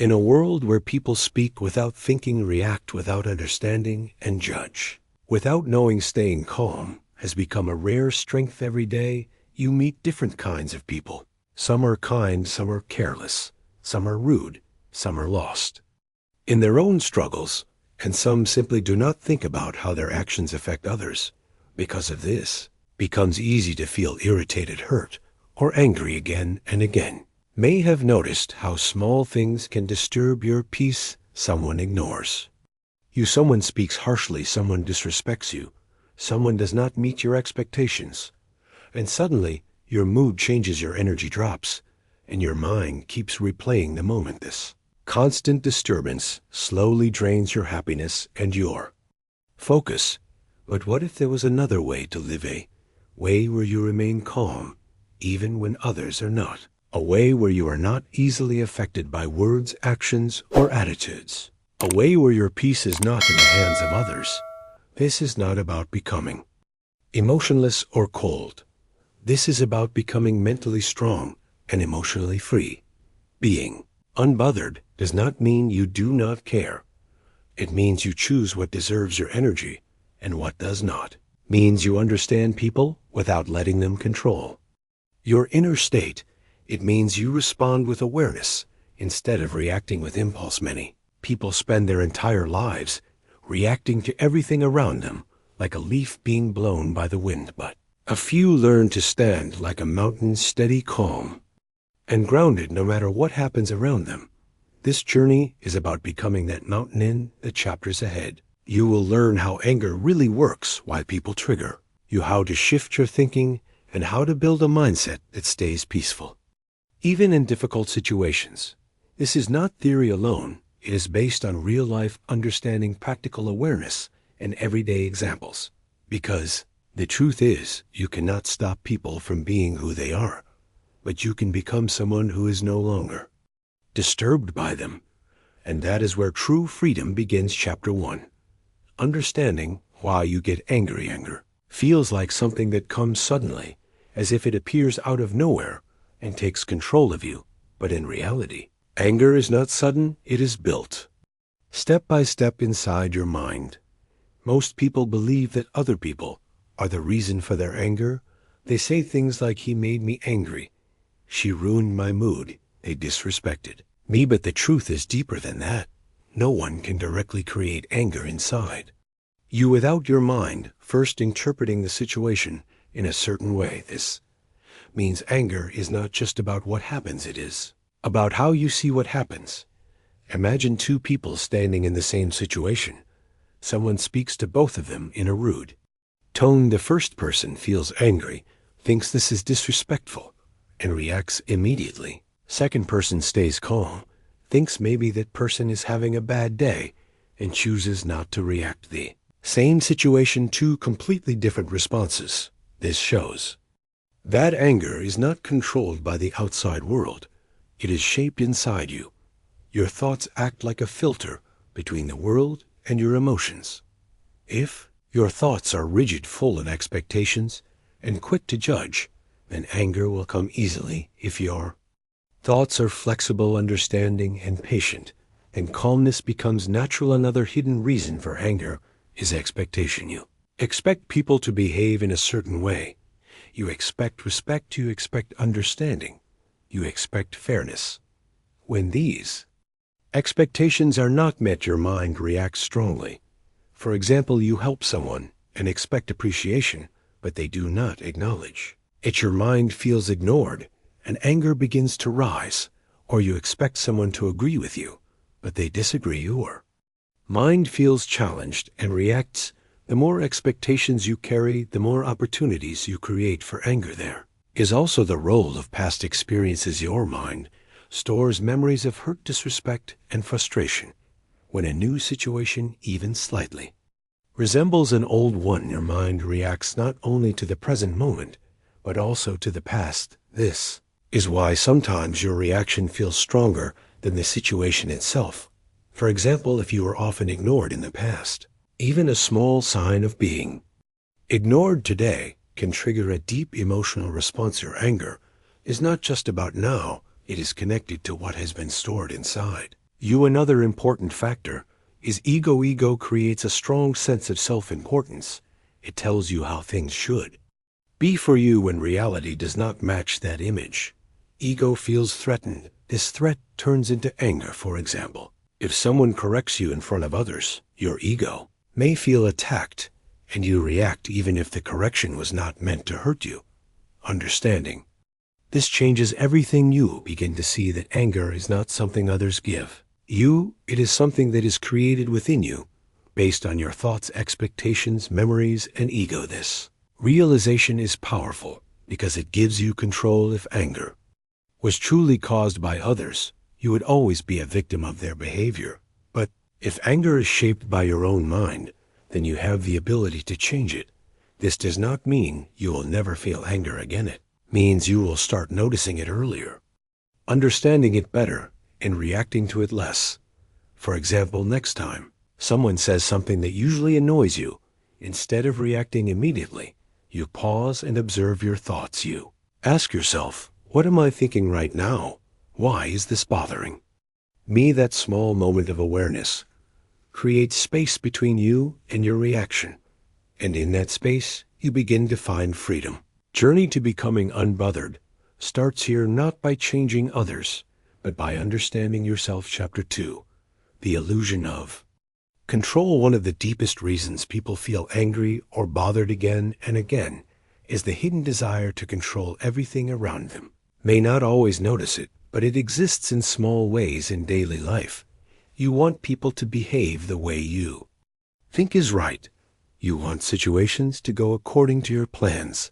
In a world where people speak without thinking, react without understanding, and judge, without knowing, staying calm has become a rare strength. Every day, you meet different kinds of people. Some are kind, some are careless, some are rude, some are lost in their own struggles, and some simply do not think about how their actions affect others. Because of this, it becomes easy to feel irritated, hurt, or angry again and again. May have noticed how small things can disturb your peace. Someone ignores you, someone speaks harshly, someone disrespects you, someone does not meet your expectations, and suddenly your mood changes, your energy drops, and your mind keeps replaying the moment. This constant disturbance slowly drains your happiness and your focus. But what if there was another way to live, a way where you remain calm even when others are not? A way where you are not easily affected by words, actions, or attitudes. A way where your peace is not in the hands of others. This is not about becoming emotionless or cold. This is about becoming mentally strong and emotionally free. Being unbothered does not mean you do not care. It means you choose what deserves your energy and what does not. Means you understand people without letting them control your inner state. It means you respond with awareness instead of reacting with impulse. Many people spend their entire lives reacting to everything around them like a leaf being blown by the wind, but a few learn to stand like a mountain, steady, calm, and grounded no matter what happens around them. This journey is about becoming that mountain. In the chapters ahead, you will learn how anger really works, why people trigger you, how to shift your thinking, and how to build a mindset that stays peaceful even in difficult situations. This is not theory alone. It is based on real-life understanding, practical awareness, and everyday examples. Because the truth is, you cannot stop people from being who they are, but you can become someone who is no longer disturbed by them. And that is where true freedom begins. Chapter 1. Understanding why you get angry. Anger feels like something that comes suddenly, as if it appears out of nowhere and takes control of you. But in reality, anger is not sudden, it is built step by step inside your mind. Most people believe that other people are the reason for their anger. They say things like, "He made me angry," "She ruined my mood," "They disrespected me." But the truth is deeper than that. No one can directly create anger inside you without your mind first interpreting the situation in a certain way. This means anger is not just about what happens, it is about how you see what happens. Imagine two people standing in the same situation. Someone speaks to both of them in a rude tone. The first person feels angry, thinks this is disrespectful, and reacts immediately. Second person stays calm, thinks maybe that person is having a bad day, and chooses not to react. The same situation, two completely different responses. This shows that anger is not controlled by the outside world. It is shaped inside you. Your thoughts act like a filter between the world and your emotions. If your thoughts are rigid, full of expectations, and quick to judge, then anger will come easily. If your thoughts are flexible, understanding, and patient, then calmness becomes natural. Another hidden reason for anger is expectation. You expect people to behave in a certain way. You expect respect, you expect understanding, you expect fairness. When these expectations are not met, your mind reacts strongly. For example, you help someone and expect appreciation, but they do not acknowledge it. Your mind feels ignored, and anger begins to rise. Or you expect someone to agree with you, but they disagree. Your mind feels challenged and reacts. The more expectations you carry, the more opportunities you create for anger. There is also the role of past experiences. Your mind stores memories of hurt, disrespect, and frustration. When a new situation, even slightly, resembles an old one, your mind reacts not only to the present moment, but also to the past. This is why sometimes your reaction feels stronger than the situation itself. For example, if you were often ignored in the past, even a small sign of being ignored today can trigger a deep emotional response. Your anger is not just about now, it is connected to what has been stored inside Another important factor is ego. Ego creates a strong sense of self-importance. It tells you how things should be for you when reality does not match that image. Ego feels threatened. This threat turns into anger, for example. If someone corrects you in front of others, your ego may feel attacked, and you react even if the correction was not meant to hurt you. Understanding this changes everything. You begin to see that anger is not something others give you. It is something that is created within you, based on your thoughts, expectations, memories, and ego. This realization is powerful because it gives you control. If anger was truly caused by others, you would always be a victim of their behavior. But if anger is shaped by your own mind, then you have the ability to change it. This does not mean you will never feel anger again. It means you will start noticing it earlier, understanding it better, and reacting to it less. For example, next time someone says something that usually annoys you, instead of reacting immediately, you pause and observe your thoughts. You ask yourself, what am I thinking right now? Why is this bothering me? That small moment of awareness creates space between you and your reaction. And in that space, you begin to find freedom. Journey to becoming unbothered starts here, not by changing others, but by understanding yourself. Chapter 2, the illusion of control. One of the deepest reasons people feel angry or bothered again and again is the hidden desire to control everything around them. May not always notice it, but it exists in small ways in daily life. You want people to behave the way you think is right. You want situations to go according to your plans.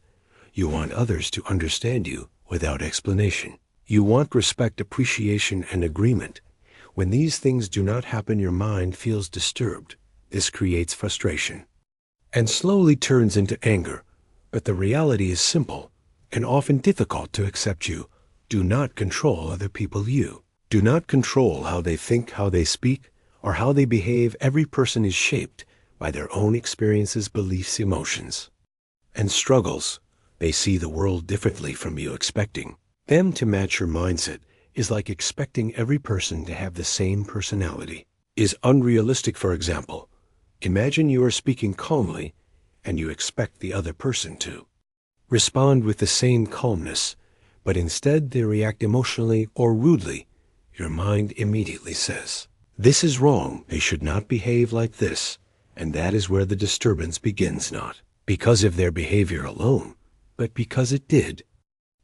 You want others to understand you without explanation. You want respect, appreciation, and agreement. When these things do not happen, your mind feels disturbed. This creates frustration and slowly turns into anger. But the reality is simple and often difficult to accept. You do not control other people. You do not control how they think, how they speak, or how they behave. Every person is shaped by their own experiences, beliefs, emotions, and struggles. They see the world differently from you. Expecting them to match your mindset is like expecting every person to have the same personality is unrealistic. For example, imagine you are speaking calmly and you expect the other person to respond with the same calmness, but instead they react emotionally or rudely. Your mind immediately says, this is wrong. They should not behave like this. And that is where the disturbance begins, not because of their behavior alone, but because it did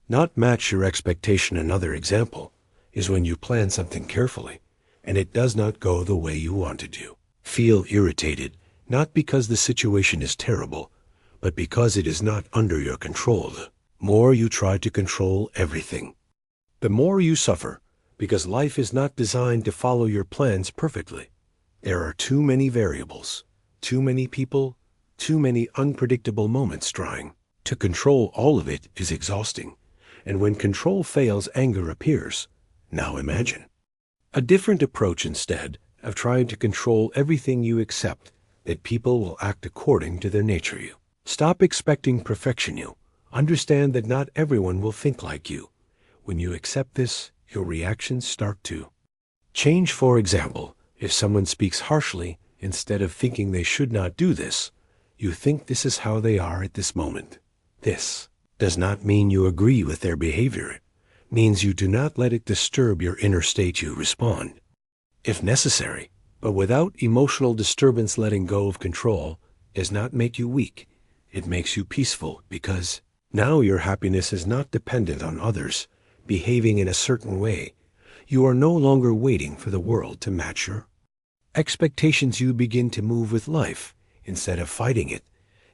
not match your expectation. Another example is when you plan something carefully and it does not go the way you wanted to. Feel irritated, not because the situation is terrible, but because it is not under your control. The more you try to control everything, the more you suffer, because life is not designed to follow your plans perfectly. There are too many variables, too many people, too many unpredictable moments. Trying to control all of it is exhausting. And when control fails, anger appears. Now imagine a different approach. Instead of trying to control everything, you accept that people will act according to their nature. You stop expecting perfection. You understand that not everyone will think like you. When you accept this, your reactions start to change. For example, if someone speaks harshly, instead of thinking they should not do this, you think this is how they are at this moment. This does not mean you agree with their behavior. It means you do not let it disturb your inner state. You respond, if necessary, but without emotional disturbance. Letting go of control does not make you weak. It makes you peaceful, because now your happiness is not dependent on others behaving in a certain way. You are no longer waiting for the world to match your expectations. You begin to move with life instead of fighting it.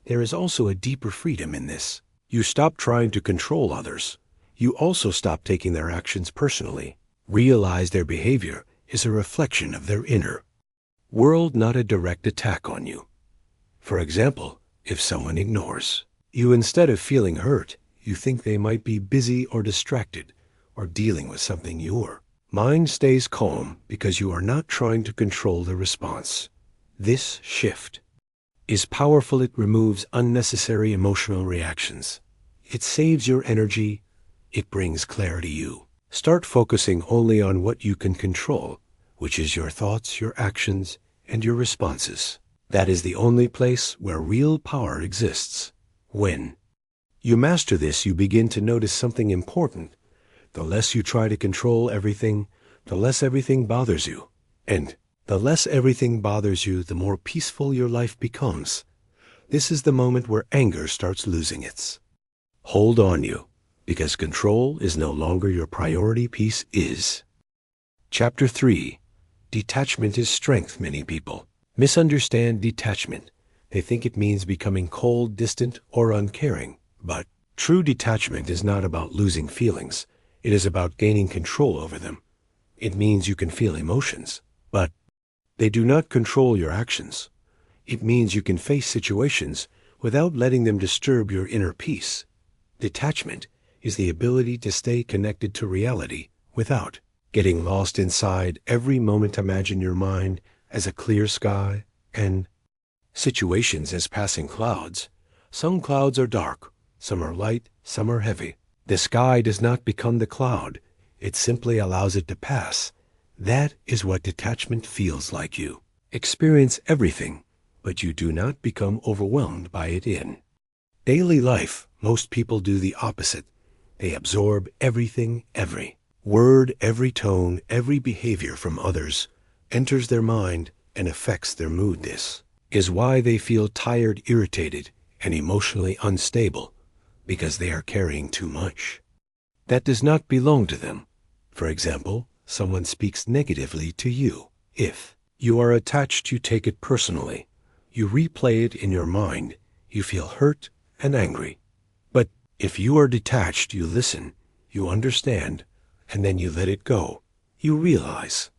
There is also a deeper freedom in this. You stop trying to control others. You also stop taking their actions personally. Realize their behavior is a reflection of their inner world, not a direct attack on you. For example, if someone ignores you, instead of feeling hurt, you think they might be busy or distracted or dealing with something. Your mind stays calm because you are not trying to control the response. This shift is powerful. It removes unnecessary emotional reactions. It saves your energy. It brings clarity. You start focusing only on what you can control, which is your thoughts, your actions, and your responses. That is the only place where real power exists. When you master this, you begin to notice something important. The less you try to control everything, the less everything bothers you. And the less everything bothers you, the more peaceful your life becomes. This is the moment where anger starts losing its hold on you, because control is no longer your priority, peace is. Chapter 3. Detachment is strength. Many people misunderstand detachment. They think it means becoming cold, distant, or uncaring. But true detachment is not about losing feelings. It is about gaining control over them. It means you can feel emotions, but they do not control your actions. It means you can face situations without letting them disturb your inner peace. Detachment is the ability to stay connected to reality without getting lost inside every moment. Imagine your mind as a clear sky and situations as passing clouds. Some clouds are dark, some are light, some are heavy. The sky does not become the cloud. It simply allows it to pass. That is what detachment feels like. You experience everything, but you do not become overwhelmed by it. In daily life, most people do the opposite. They absorb everything, every word, every tone, every behavior from others enters their mind and affects their mood. This is why they feel tired, irritated, and emotionally unstable, because they are carrying too much that does not belong to them. For example, someone speaks negatively to you. If you are attached, you take it personally. You replay it in your mind. You feel hurt and angry. But if you are detached, you listen, you understand, and then you let it go. You realize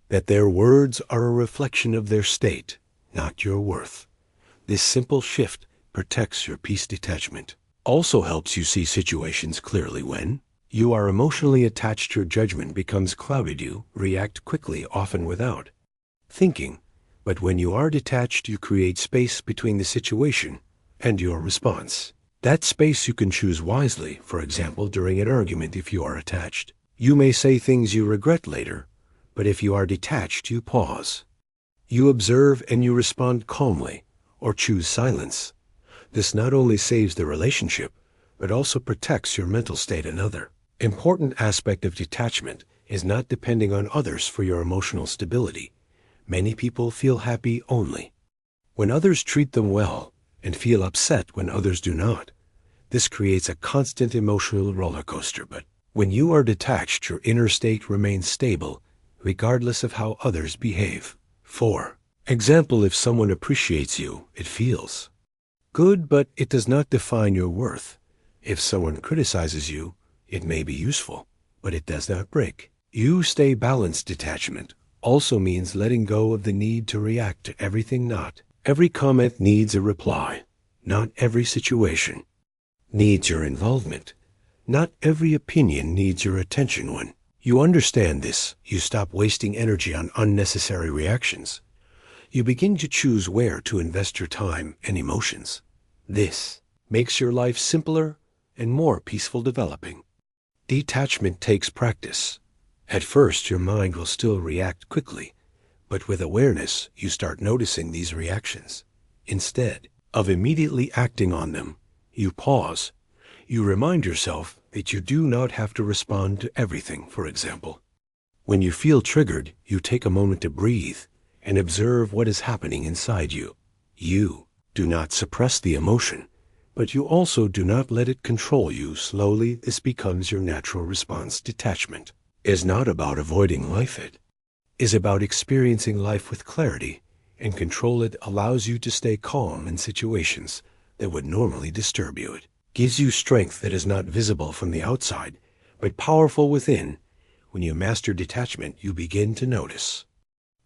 that their words are a reflection of their state, not your worth. This simple shift protects your peace. Detachment also helps you see situations clearly. When you are emotionally attached, your judgment becomes clouded. You react quickly, often without thinking. But when you are detached, you create space between the situation and your response. That space you can choose wisely. For example, during an argument, if you are attached, you may say things you regret later. But if you are detached, you pause. You observe and you respond calmly, or choose silence. This not only saves the relationship, but also protects your mental state. Another important aspect of detachment is not depending on others for your emotional stability. Many people feel happy only when others treat them well and feel upset when others do not. This creates a constant emotional roller coaster. But when you are detached, your inner state remains stable, regardless of how others behave. For example, if someone appreciates you, it feels good, but it does not define your worth. If someone criticizes you, it may be useful, but it does not break. You stay balanced. Detachment also means letting go of the need to react to everything. Not every comment needs a reply. Not every situation needs your involvement. Not every opinion needs your attention. When you understand this, you stop wasting energy on unnecessary reactions. You begin to choose where to invest your time and emotions. This makes your life simpler and more peaceful. Developing detachment takes practice. At first, your mind will still react quickly, but with awareness, you start noticing these reactions. Instead of immediately acting on them, you pause. You remind yourself that you do not have to respond to everything. For example, when you feel triggered, you take a moment to breathe and observe what is happening inside you. You do not suppress the emotion, but you also do not let it control you. Slowly, this becomes your natural response. Detachment is not about avoiding life. It is about experiencing life with clarity and control. It allows you to stay calm in situations that would normally disturb you. It gives you strength that is not visible from the outside, but powerful within. When you master detachment, you begin to notice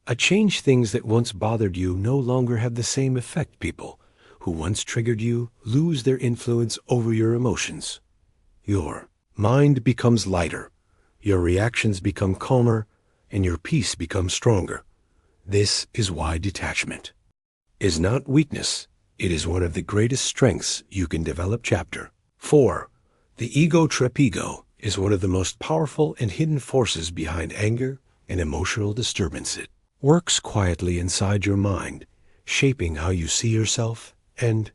a change. Things that once bothered you no longer have the same effect. People who once triggered you lose their influence over your emotions. Your mind becomes lighter, your reactions become calmer, and your peace becomes stronger. This is why detachment is not weakness. It is one of the greatest strengths you can develop. Chapter 4. The ego trip. Ego is one of the most powerful and hidden forces behind anger, an emotional disturbance. It works quietly inside your mind, shaping how you see yourself and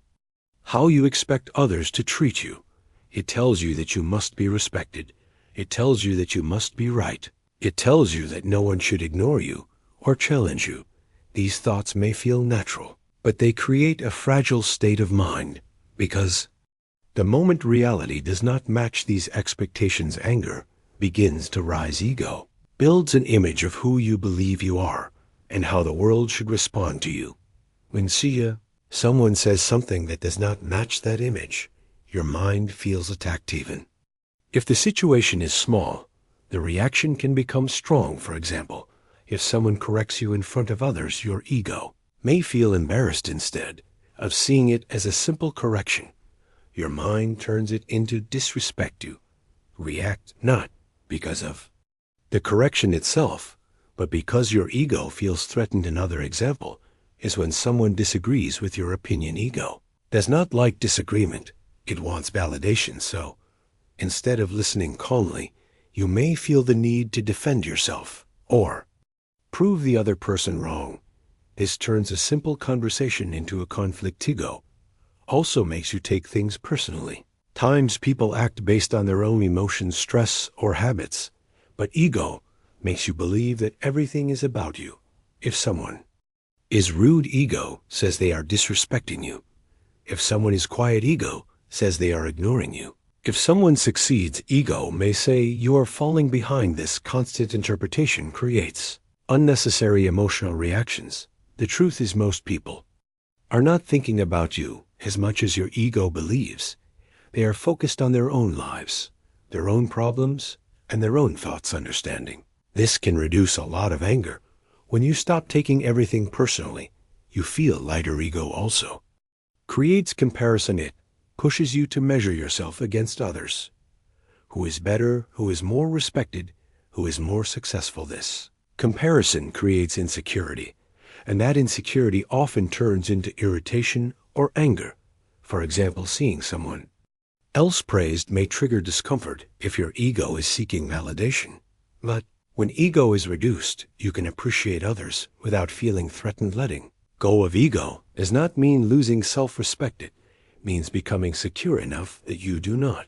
how you expect others to treat you. It tells you that you must be respected. It tells you that you must be right. It tells you that no one should ignore you or challenge you. These thoughts may feel natural, but they create a fragile state of mind because the moment reality does not match these expectations, anger begins to rise. Ego builds an image of who you believe you are and how the world should respond to you. When someone says something that does not match that image, your mind feels attacked. Even if the situation is small, the reaction can become strong. For example, if someone corrects you in front of others, your ego may feel embarrassed. Instead of seeing it as a simple correction, your mind turns it into disrespect. You react not because of the correction itself, but because your ego feels threatened. Another example is when someone disagrees with your opinion. Ego does not like disagreement. It wants validation. So instead of listening calmly, you may feel the need to defend yourself or prove the other person wrong. This turns a simple conversation into a conflict. Ego also makes you take things personally. Times people act based on their own emotions, stress, or habits, but ego makes you believe that everything is about you. If someone is rude, ego says they are disrespecting you. If someone is quiet, ego says they are ignoring you. If someone succeeds, ego may say you are falling behind. This constant interpretation creates unnecessary emotional reactions. The truth is, most people are not thinking about you as much as your ego believes. They are focused on their own lives, their own problems, and their own thoughts. Understanding this can reduce a lot of anger. When you stop taking everything personally, you feel lighter. Ego also creates comparison. It pushes you to measure yourself against others. Who is better? Who is more respected? Who is more successful? This comparison creates insecurity, and that insecurity often turns into irritation or anger. For example, seeing someone else praised may trigger discomfort if your ego is seeking validation. But when ego is reduced, you can appreciate others without feeling threatened. Letting go of ego does not mean losing self-respect. It means becoming secure enough that you do not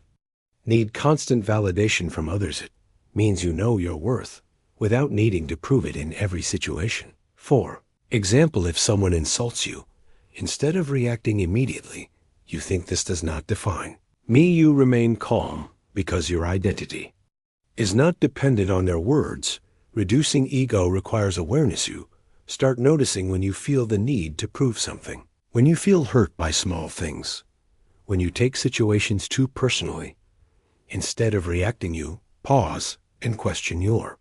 need constant validation from others. It means you know your worth without needing to prove it in every situation. For example, if someone insults you, instead of reacting immediately, you think this does not define me. You remain calm because your identity is not dependent on their words. Reducing ego requires awareness. You start noticing when you feel the need to prove something, when you feel hurt by small things, when you take situations too personally. Instead of reacting, you pause and question your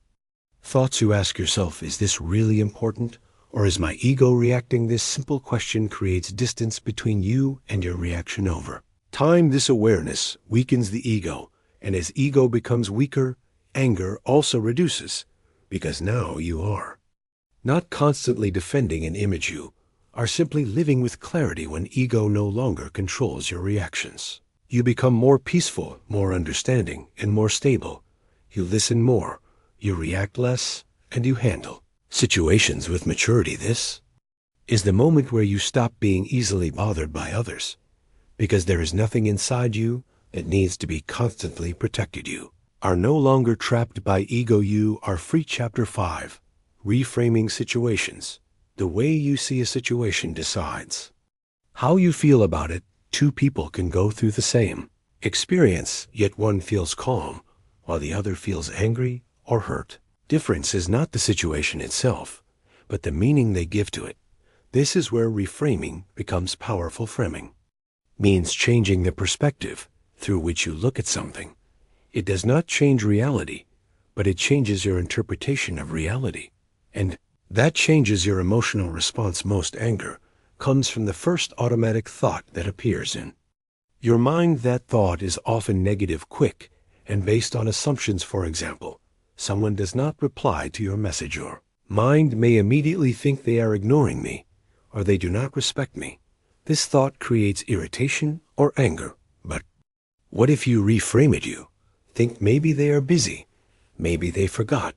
thoughts. You ask yourself, is this really important, or is my ego reacting? This simple question creates distance between you and your reaction. Over time, this awareness weakens the ego, and as ego becomes weaker, anger also reduces, because now you are not constantly defending an image. You are simply living with clarity. When ego no longer controls your reactions, you become more peaceful, more understanding, and more stable. You listen more, you react less, and you handle situations with maturity. This is the moment where you stop being easily bothered by others, because there is nothing inside you that needs to be constantly protected. You are no longer trapped by ego. You are free. Chapter 5. Reframing situations. The way you see a situation decides how you feel about it. Two people can go through the same experience, yet one feels calm while the other feels angry or hurt. Difference is not the situation itself, but the meaning they give to it. This is where reframing becomes powerful. Framing means changing the perspective through which you look at something. It does not change reality, but it changes your interpretation of reality. And that changes your emotional response. Most anger comes from the first automatic thought that appears in your mind. That thought is often negative, quick, and based on assumptions. For example, someone does not reply to your message. Your mind may immediately think they are ignoring me, or they do not respect me. This thought creates irritation or anger. But what if you reframe it? You think maybe they are busy, maybe they forgot,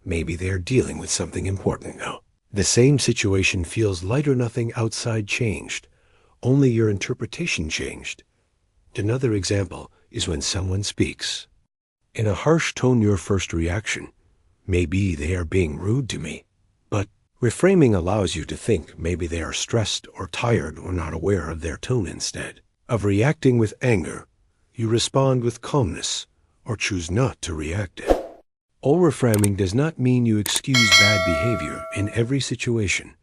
maybe they are dealing with something important now. The same situation feels light or nothing outside changed. Only your interpretation changed. Another example is when someone speaks. In a harsh tone, your first reaction, maybe they are being rude to me. But reframing allows you to think maybe they are stressed or tired or not aware of their tone. Instead of reacting with anger, you respond with calmness or choose not to react it. All reframing does not mean you excuse bad behavior in every situation.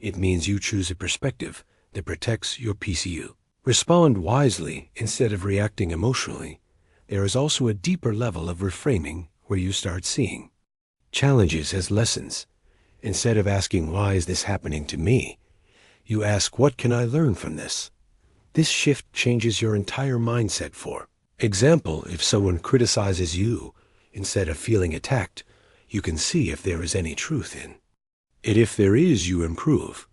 It means you choose a perspective that protects your PCU. Respond wisely instead of reacting emotionally. There is also a deeper level of reframing where you start seeing challenges as lessons. Instead of asking, why is this happening to me? You ask, what can I learn from this? This shift changes your entire mindset. For example, if someone criticizes you, instead of feeling attacked, you can see if there is any truth in it. If there is, you improve.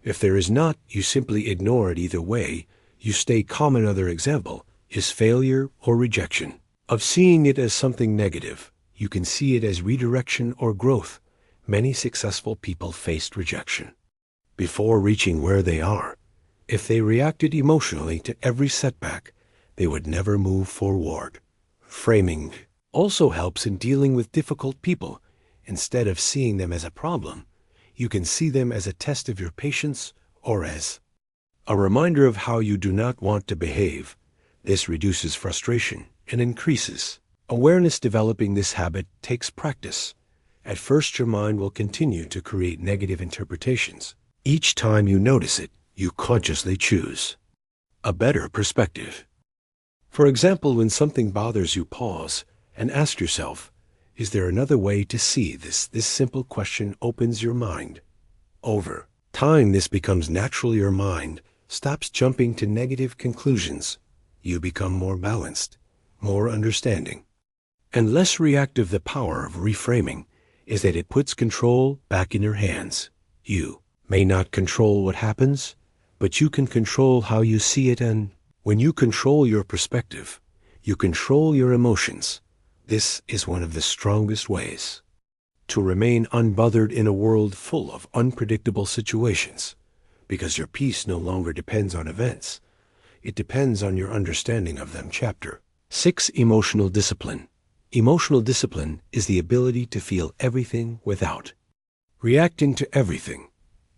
If there is not, you simply ignore it. Either way, you stay calm. Another example is failure or rejection. Of seeing it as something negative, you can see it as redirection or growth. Many successful people faced rejection before reaching where they are. If they reacted emotionally to every setback, they would never move forward. Framing also helps in dealing with difficult people. Instead of seeing them as a problem, you can see them as a test of your patience or as a reminder of how you do not want to behave. This reduces frustration and increases awareness. Developing this habit takes practice. At first, your mind will continue to create negative interpretations. Each time you notice it, you consciously choose a better perspective. For example, when something bothers you, pause and ask yourself, is there another way to see this? This simple question opens your mind. Over time, this becomes natural. Your mind stops jumping to negative conclusions. You become more balanced, more understanding, and less reactive. The power of reframing is that it puts control back in your hands. You may not control what happens, but you can control how you see it, and when you control your perspective, you control your emotions. This is one of the strongest ways to remain unbothered in a world full of unpredictable situations, because your peace no longer depends on events. It depends on your understanding of them. Chapter 6. Emotional discipline. Emotional discipline is the ability to feel everything without reacting to everything.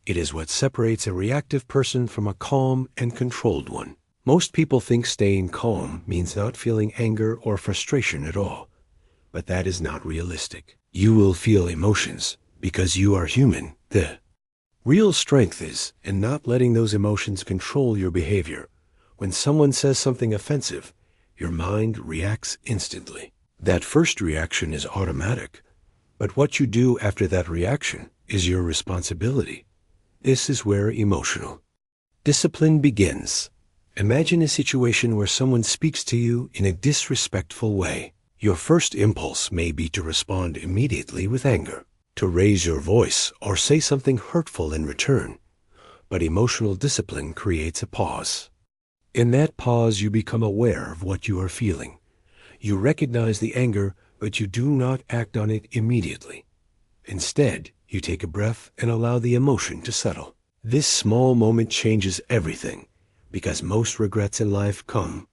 It is what separates a reactive person from a calm and controlled one. Most people think staying calm means not feeling anger or frustration at all, but that is not realistic. You will feel emotions because you are human. The real strength is in not letting those emotions control your behavior. When someone says something offensive, your mind reacts instantly. That first reaction is automatic, but what you do after that reaction is your responsibility. This is where emotional discipline begins. Imagine a situation where someone speaks to you in a disrespectful way. Your first impulse may be to respond immediately with anger, to raise your voice or say something hurtful in return. But emotional discipline creates a pause. In that pause, you become aware of what you are feeling. You recognize the anger, but you do not act on it immediately. Instead, you take a breath and allow the emotion to settle. This small moment changes everything, because most regrets in life come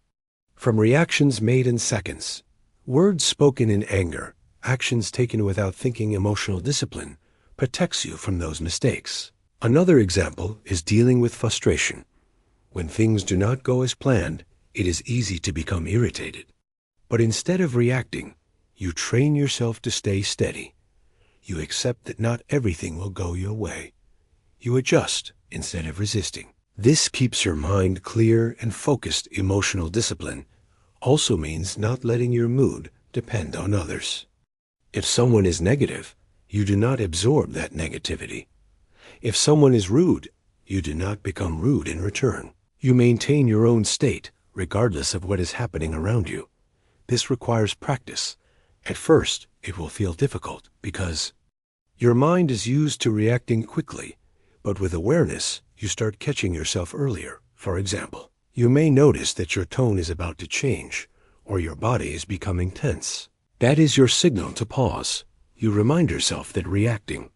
from reactions made in seconds. Words spoken in anger, actions taken without thinking. Emotional discipline protects you from those mistakes. Another example is dealing with frustration. When things do not go as planned, it is easy to become irritated. But instead of reacting, you train yourself to stay steady. You accept that not everything will go your way. You adjust instead of resisting. This keeps your mind clear and focused. Emotional discipline also means not letting your mood depend on others. If someone is negative, you do not absorb that negativity. If someone is rude, you do not become rude in return. You maintain your own state, regardless of what is happening around you. This requires practice. At first, it will feel difficult because your mind is used to reacting quickly, but with awareness, you start catching yourself earlier. For example, you may notice that your tone is about to change, or your body is becoming tense. That is your signal to pause. you remind yourself that reacting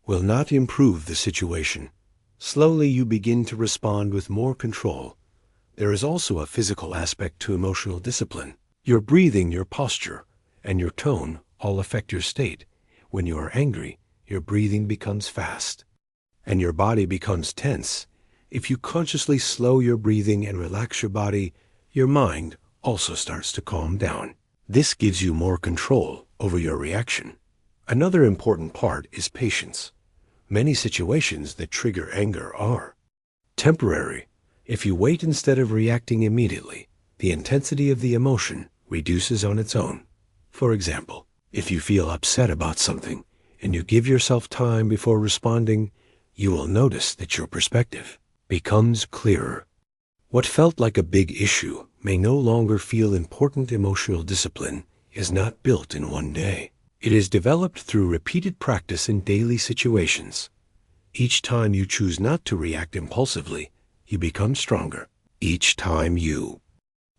will not improve the situation. Slowly you begin to respond with more control. There is also a physical aspect to emotional discipline. Your breathing, your posture, and your tone all affect your state. When you are angry, your breathing becomes fast, and your body becomes tense. If you consciously slow your breathing and relax your body, your mind also starts to calm down. This gives you more control over your reaction. Another important part is patience. Many situations that trigger anger are temporary. If you wait instead of reacting immediately, the intensity of the emotion reduces on its own. For example, if you feel upset about something and you give yourself time before responding, you will notice that your perspective becomes clearer. What felt like a big issue may no longer feel important. Emotional discipline is not built in one day. It is developed through repeated practice in daily situations. Each time you choose not to react impulsively, you become stronger. Each time you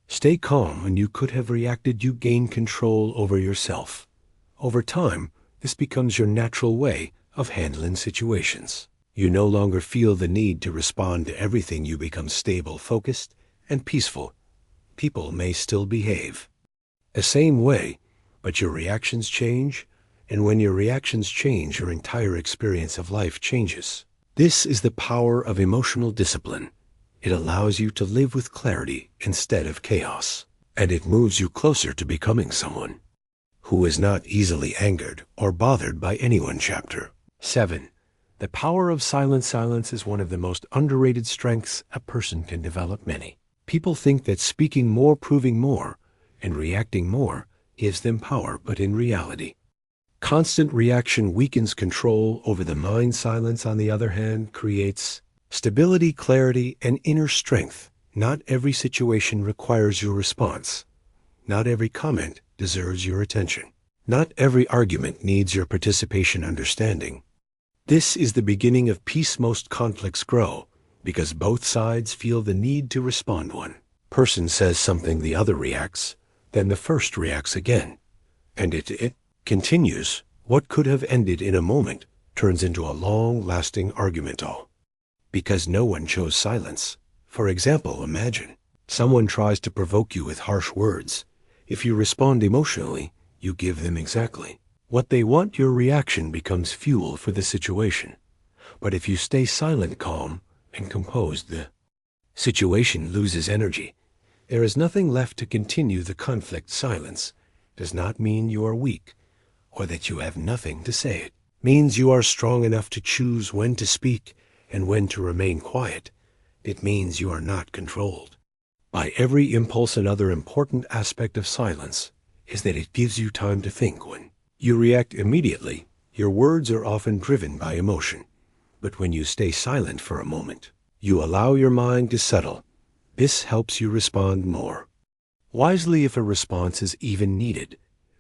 stay calm when you could have reacted, you gain control over yourself. Over time, this becomes your natural way of handling situations. You no longer feel the need to respond to everything. You become stable, focused, and peaceful. People may still behave the same way, but your reactions change, and when your reactions change, your entire experience of life changes. This is the power of emotional discipline. It allows you to live with clarity instead of chaos, and it moves you closer to becoming someone who is not easily angered or bothered by anyone. Chapter 7. The power of silence. Silence is one of the most underrated strengths a person can develop. Many people think that speaking more, proving more, and reacting more gives them power, but in reality, constant reaction weakens control over the mind. Silence, on the other hand, creates stability, clarity, and inner strength. Not every situation requires your response. Not every comment deserves your attention. Not every argument needs your participation, understanding. This is the beginning of peace. Most conflicts grow because both sides feel the need to respond. One person says something, the other reacts, then the first reacts again, and it continues. What could have ended in a moment turns into a long-lasting argument, all because no one chose silence. For example, imagine someone tries to provoke you with harsh words. If you respond emotionally, you give them exactly what they want. Your reaction becomes fuel for the situation. But if you stay silent, calm, and composed, the situation loses energy. There is nothing left to continue the conflict. Silence does not mean you are weak or that you have nothing to say. It means you are strong enough to choose when to speak and when to remain quiet. It means you are not controlled by every impulse. Another important aspect of silence is that it gives you time to think. When you react immediately, your words are often driven by emotion. But when you stay silent for a moment, you allow your mind to settle. This helps you respond more wisely if a response is even needed.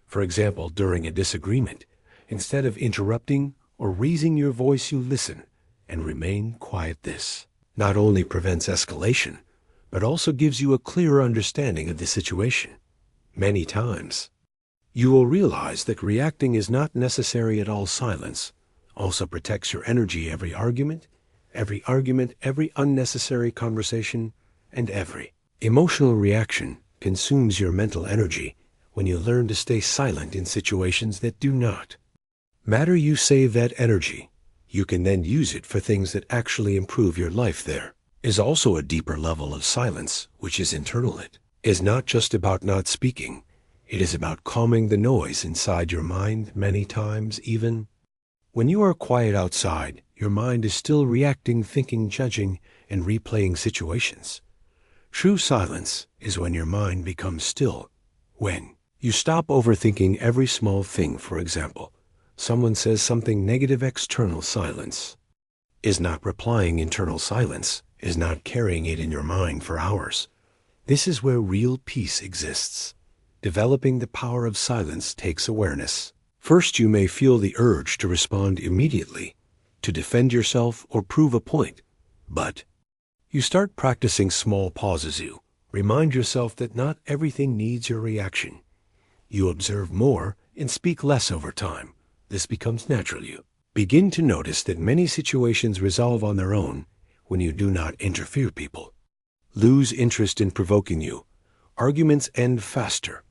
For example, during a disagreement, instead of interrupting or raising your voice, you listen and remain quiet. This not only prevents escalation, but also gives you a clearer understanding of the situation. Many times, you will realize that reacting is not necessary at all. Silence also protects your energy. Every argument, every unnecessary conversation, and every emotional reaction consumes your mental energy. When you learn to stay silent in situations that do not matter, you save that energy. You can then use it for things that actually improve your life. There is also a deeper level of silence, which is internal. It is not just about not speaking. It is about calming the noise inside your mind. Many times, even when you are quiet outside, your mind is still reacting, thinking, judging, and replaying situations. True silence is when your mind becomes still, when you stop overthinking every small thing. For example, someone says something negative. External silence is not replying. Internal silence is not carrying it in your mind for hours. This is where real peace exists. Developing the power of silence takes awareness. First, you may feel the urge to respond immediately, to defend yourself or prove a point, but you start practicing small pauses. You remind yourself that not everything needs your reaction. You observe more and speak less over time. this becomes natural. You begin to notice that many situations resolve on their own when you do not interfere. People lose interest in provoking you. Arguments end faster.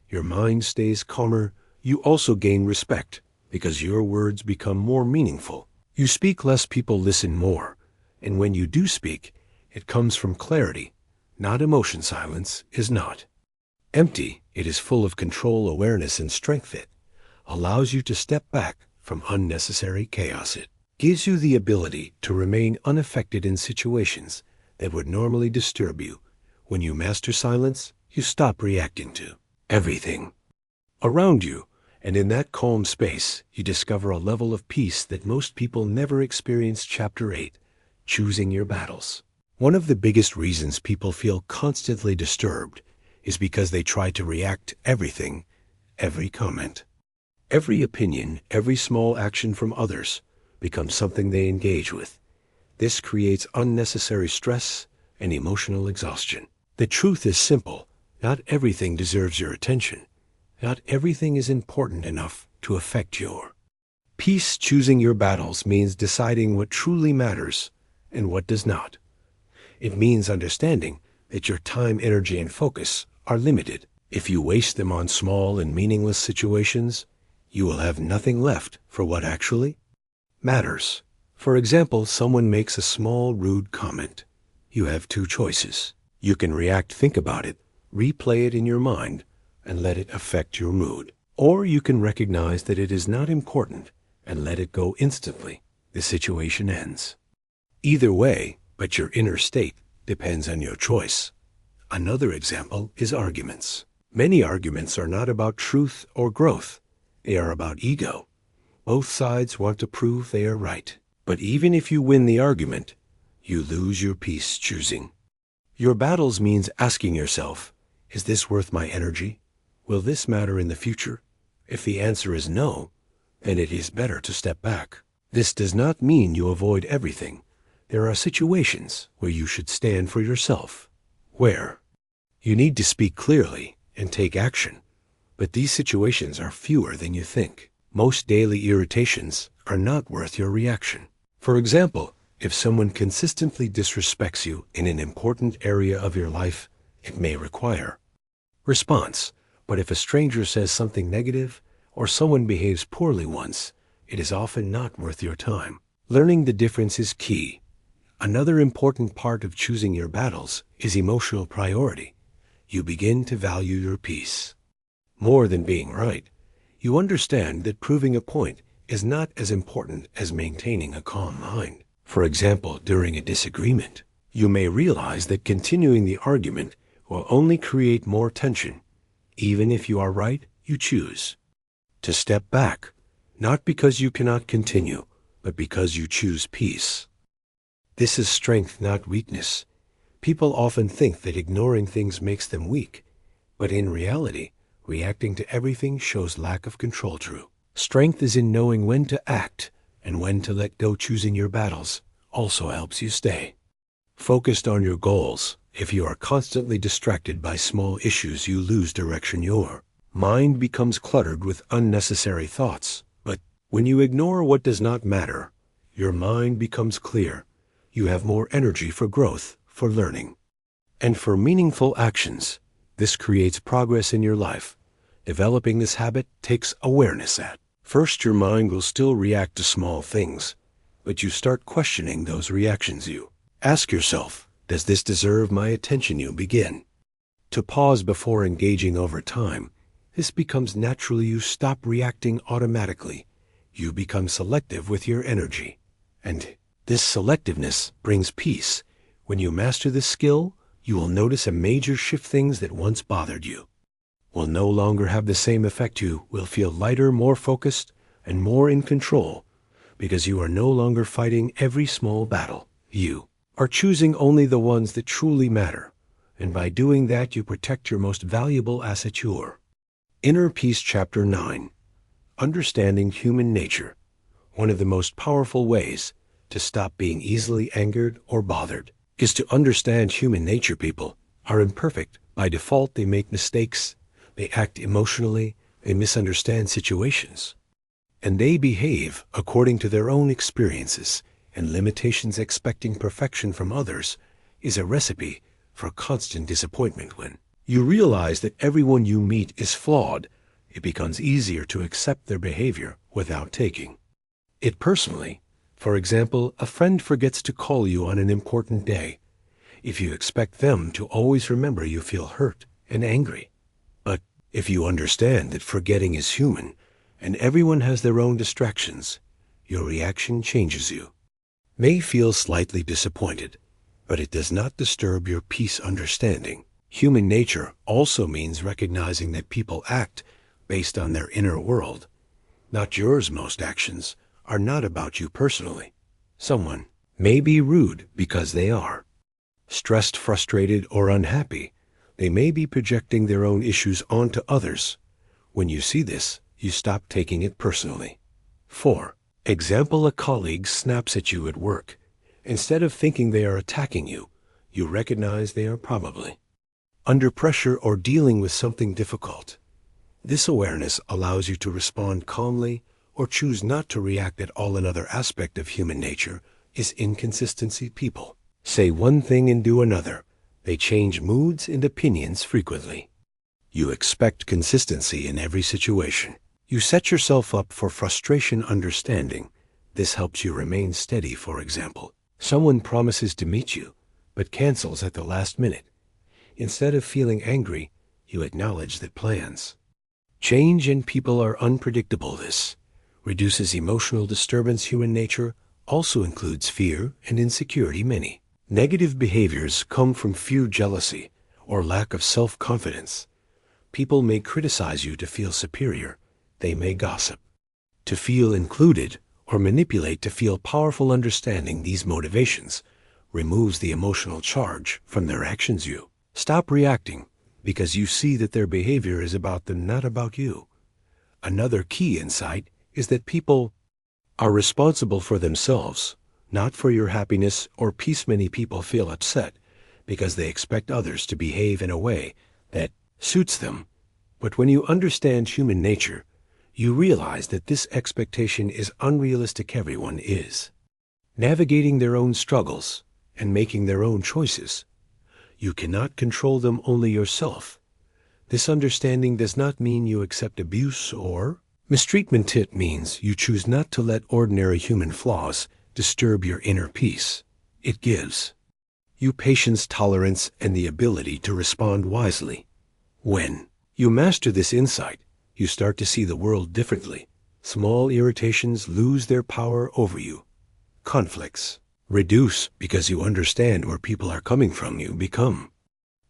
Your mind stays calmer. You also gain respect because your words become more meaningful. You speak less, people listen more. And when you do speak, it comes from clarity, not emotion. Silence is not empty. It is full of control, awareness, and strength. It allows you to step back from unnecessary chaos. It gives you the ability to remain unaffected in situations that would normally disturb you. When you master silence, you stop reacting to everything around you, and in that calm space, you discover a level of peace that most people never experience. Chapter 8. Choosing your battles. One of the biggest reasons people feel constantly disturbed is because they try to react to everything, every comment, every opinion, every small action from others becomes something they engage with. This creates unnecessary stress and emotional exhaustion. The truth is simple. Not everything deserves your attention. Not everything is important enough to affect your peace. Choosing your battles means deciding what truly matters and what does not. It means understanding that your time, energy, and focus are limited. If you waste them on small and meaningless situations, you will have nothing left for what actually matters. For example, someone makes a small, rude comment. You have two choices. You can react, think about it, replay it in your mind, and let it affect your mood. Or you can recognize that it is not important and let it go instantly. The situation ends. Either way, but your inner state depends on your choice. Another example is arguments. Many arguments are not about truth or growth. They are about ego. Both sides want to prove they are right. But even if you win the argument, you lose your peace. Choosing your battles means asking yourself, is this worth my energy? Will this matter in the future? If the answer is no, then it is better to step back. This does not mean you avoid everything. There are situations where you should stand for yourself, where you need to speak clearly and take action. But these situations are fewer than you think. Most daily irritations are not worth your reaction. For example, if someone consistently disrespects you in an important area of your life, it may require response. But if a stranger says something negative or someone behaves poorly once, it is often not worth your time. Learning the difference is key. Another important part of choosing your battles is emotional priority. You begin to value your peace more than being right. You understand that proving a point is not as important as maintaining a calm mind. For example, during a disagreement, you may realize that continuing the argument will only create more tension. Even if you are right, you choose to step back, not because you cannot continue, but because you choose peace. This is strength, not weakness. People often think that ignoring things makes them weak, but in reality, reacting to everything shows lack of control. True strength is in knowing when to act and when to let go. Choosing your battles also helps you stay focused on your goals. If you are constantly distracted by small issues, you lose direction. Your mind becomes cluttered with unnecessary thoughts. But when you ignore what does not matter, your mind becomes clear. You have more energy for growth, for learning, and for meaningful actions. This creates progress in your life. Developing this habit takes awareness. At first, your mind will still react to small things, but you start questioning those reactions. You ask yourself, does this deserve my attention? You begin to pause before engaging. Over time, this becomes natural. You stop reacting automatically. You become selective with your energy. And this selectiveness brings peace. When you master this skill, you will notice a major shift. Things that once bothered you will no longer have the same effect. You will feel lighter, more focused, and more in control because you are no longer fighting every small battle. You are choosing only the ones that truly matter, and by doing that, you protect your most valuable asset, your inner peace. Chapter 9. Understanding human nature. One of the most powerful ways to stop being easily angered or bothered is to understand human nature. People are imperfect. By default, they make mistakes, they act emotionally, they misunderstand situations, and they behave according to their own experiences and limitations. Expecting perfection from others is a recipe for constant disappointment. When you realize that everyone you meet is flawed, it becomes easier to accept their behavior without taking it personally. For example, a friend forgets to call you on an important day. If you expect them to always remember, you feel hurt and angry. But if you understand that forgetting is human and everyone has their own distractions, your reaction changes. You may feel slightly disappointed, but it does not disturb your peace. Understanding human nature also means recognizing that people act based on their inner world, not yours. Most actions are not about you personally. Someone may be rude because they are stressed, frustrated, or unhappy. They may be projecting their own issues onto others. When you see this, you stop taking it personally. 4. Example: a colleague snaps at you at work. Instead of thinking they are attacking you, you recognize they are probably under pressure or dealing with something difficult. This awareness allows you to respond calmly or choose not to react at all. Another aspect of human nature is inconsistency. People say one thing and do another. They change moods and opinions frequently. You expect consistency in every situation. You set yourself up for frustration. Understanding this helps you remain steady. For example, someone promises to meet you, but cancels at the last minute. Instead of feeling angry, you acknowledge that plans change and people are unpredictable. This reduces emotional disturbance. Human nature also includes fear and insecurity. Many negative behaviors come from fear, jealousy, or lack of self-confidence. People may criticize you to feel superior. They may gossip to feel included or manipulate to feel powerful. Understanding these motivations removes the emotional charge from their actions. You stop reacting because you see that their behavior is about them, not about you. Another key insight is that people are responsible for themselves, not for your happiness or peace. Many people feel upset because they expect others to behave in a way that suits them. But when you understand human nature, you realize that this expectation is unrealistic. Everyone is navigating their own struggles and making their own choices. You cannot control them, only yourself. This understanding does not mean you accept abuse or mistreatment. It means you choose not to let ordinary human flaws disturb your inner peace. It gives you patience, tolerance, and the ability to respond wisely. When you master this insight, you start to see the world differently. Small irritations lose their power over you. Conflicts reduce because you understand where people are coming from. You become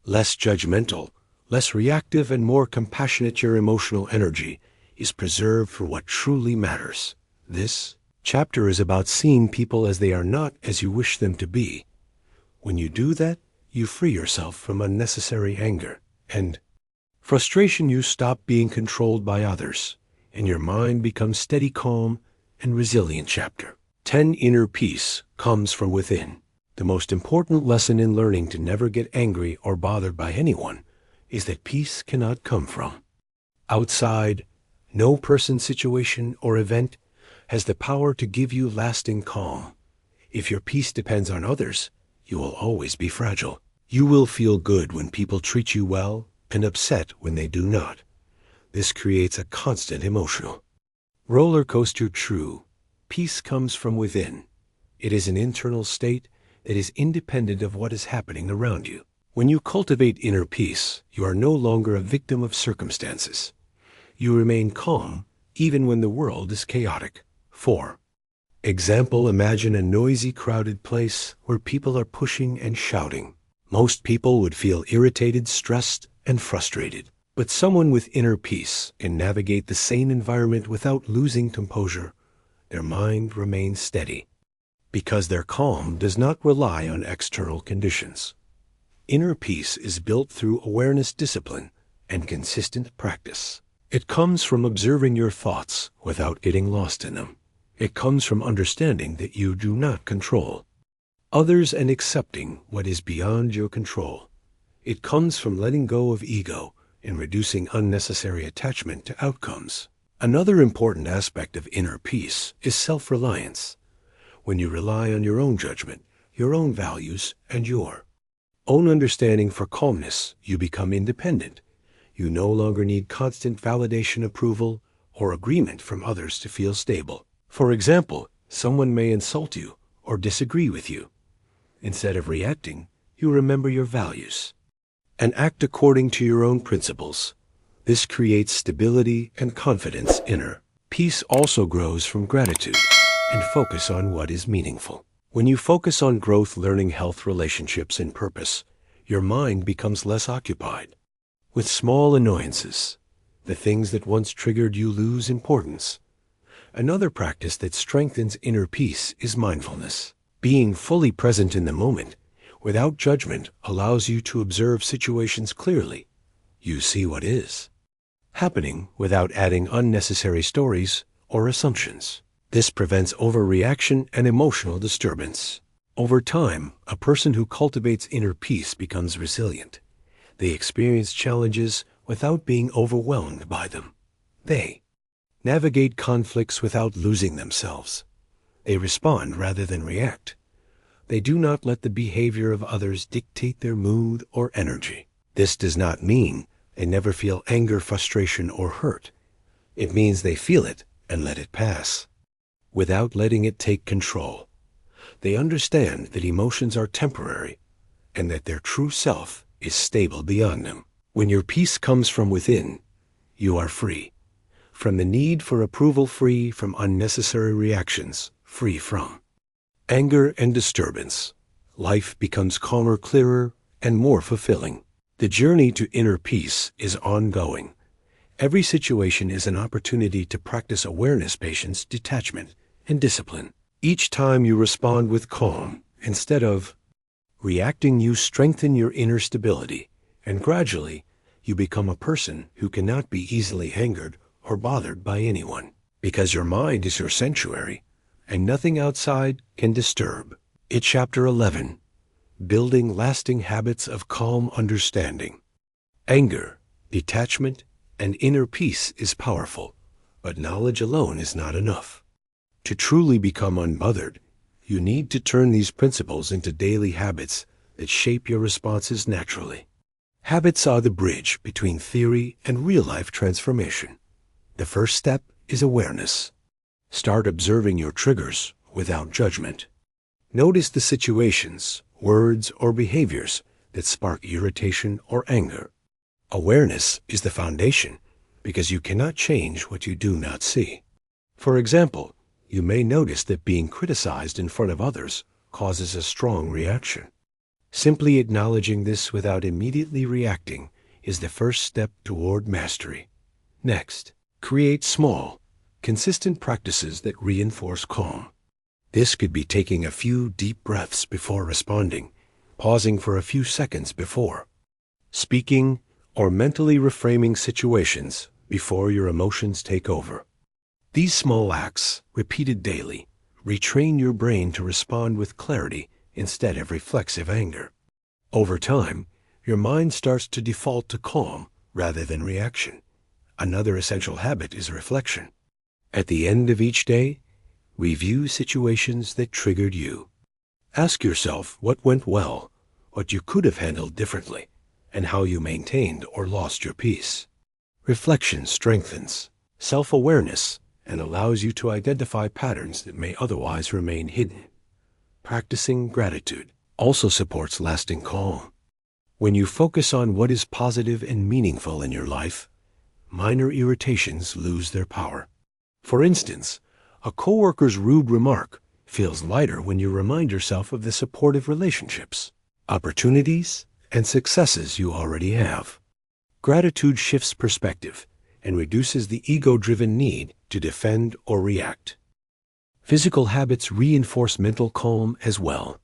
less judgmental, less reactive, and more compassionate. Your emotional energy is preserved for what truly matters. This chapter is about seeing people as they are, not as you wish them to be. When you do that, you free yourself from unnecessary anger and frustration. You stop being controlled by others, and your mind becomes steady, calm, and resilient. Chapter 10: Inner peace comes from within. The most important lesson in learning to never get angry or bothered by anyone is that peace cannot come from outside. No person, situation, or event has the power to give you lasting calm. If your peace depends on others, you will always be fragile. You will feel good when people treat you well and upset when they do not. This creates a constant emotional roller coaster. True peace comes from within. It is an internal state that is independent of what is happening around you. When you cultivate inner peace, you are no longer a victim of circumstances. You remain calm even when the world is chaotic. 4. Example: imagine a noisy, crowded place where people are pushing and shouting. Most people would feel irritated, stressed, and frustrated. But someone with inner peace can navigate the same environment without losing composure. Their mind remains steady because their calm does not rely on external conditions. Inner peace is built through awareness, discipline, and consistent practice. It comes from observing your thoughts without getting lost in them. It comes from understanding that you do not control others and accepting what is beyond your control. It comes from letting go of ego and reducing unnecessary attachment to outcomes. Another important aspect of inner peace is self-reliance. When you rely on your own judgment, your own values, and your own understanding for calmness, you become independent. You no longer need constant validation, approval, or agreement from others to feel stable. For example, someone may insult you or disagree with you. Instead of reacting, you remember your values and act according to your own principles. This creates stability and confidence. Inner peace also grows from gratitude and focus on what is meaningful. When you focus on growth, learning, health, relationships, and purpose, your mind becomes less occupied with small annoyances. The things that once triggered you lose importance. Another practice that strengthens inner peace is mindfulness. Being fully present in the moment, without judgment, allows you to observe situations clearly. You see what is happening without adding unnecessary stories or assumptions. This prevents overreaction and emotional disturbance. Over time, a person who cultivates inner peace becomes resilient. They experience challenges without being overwhelmed by them. They navigate conflicts without losing themselves. They respond rather than react. They do not let the behavior of others dictate their mood or energy. This does not mean they never feel anger, frustration, or hurt. It means they feel it and let it pass, without letting it take control. They understand that emotions are temporary and that their true self is stable beyond them. When your peace comes from within, you are free from the need for approval, free from unnecessary reactions, free from anger and disturbance. Life becomes calmer, clearer, and more fulfilling. The journey to inner peace is ongoing. Every situation is an opportunity to practice awareness, patience, detachment, and discipline. Each time you respond with calm instead of reacting, you strengthen your inner stability, and gradually you become a person who cannot be easily angered or bothered by anyone, because your mind is your sanctuary, and nothing outside can disturb it. Chapter 11. Building lasting habits of calm understanding. Anger, detachment, and inner peace is powerful, but knowledge alone is not enough. To truly become unbothered, you need to turn these principles into daily habits that shape your responses naturally. Habits are the bridge between theory and real-life transformation. The first step is awareness. Start observing your triggers without judgment. Notice the situations, words, or behaviors that spark irritation or anger. Awareness is the foundation because you cannot change what you do not see. For example, you may notice that being criticized in front of others causes a strong reaction. Simply acknowledging this without immediately reacting is the first step toward mastery. Next, create small, consistent practices that reinforce calm. This could be taking a few deep breaths before responding, pausing for a few seconds before speaking, or mentally reframing situations before your emotions take over. These small acts, repeated daily, retrain your brain to respond with clarity instead of reflexive anger. Over time, your mind starts to default to calm rather than reaction. Another essential habit is reflection. At the end of each day, review situations that triggered you. Ask yourself what went well, what you could have handled differently, and how you maintained or lost your peace. Reflection strengthens self-awareness and allows you to identify patterns that may otherwise remain hidden. Practicing gratitude also supports lasting calm. When you focus on what is positive and meaningful in your life, minor irritations lose their power. For instance, a coworker's rude remark feels lighter when you remind yourself of the supportive relationships, opportunities, and successes you already have. Gratitude shifts perspective and reduces the ego-driven need to defend or react. Physical habits reinforce mental calm as well.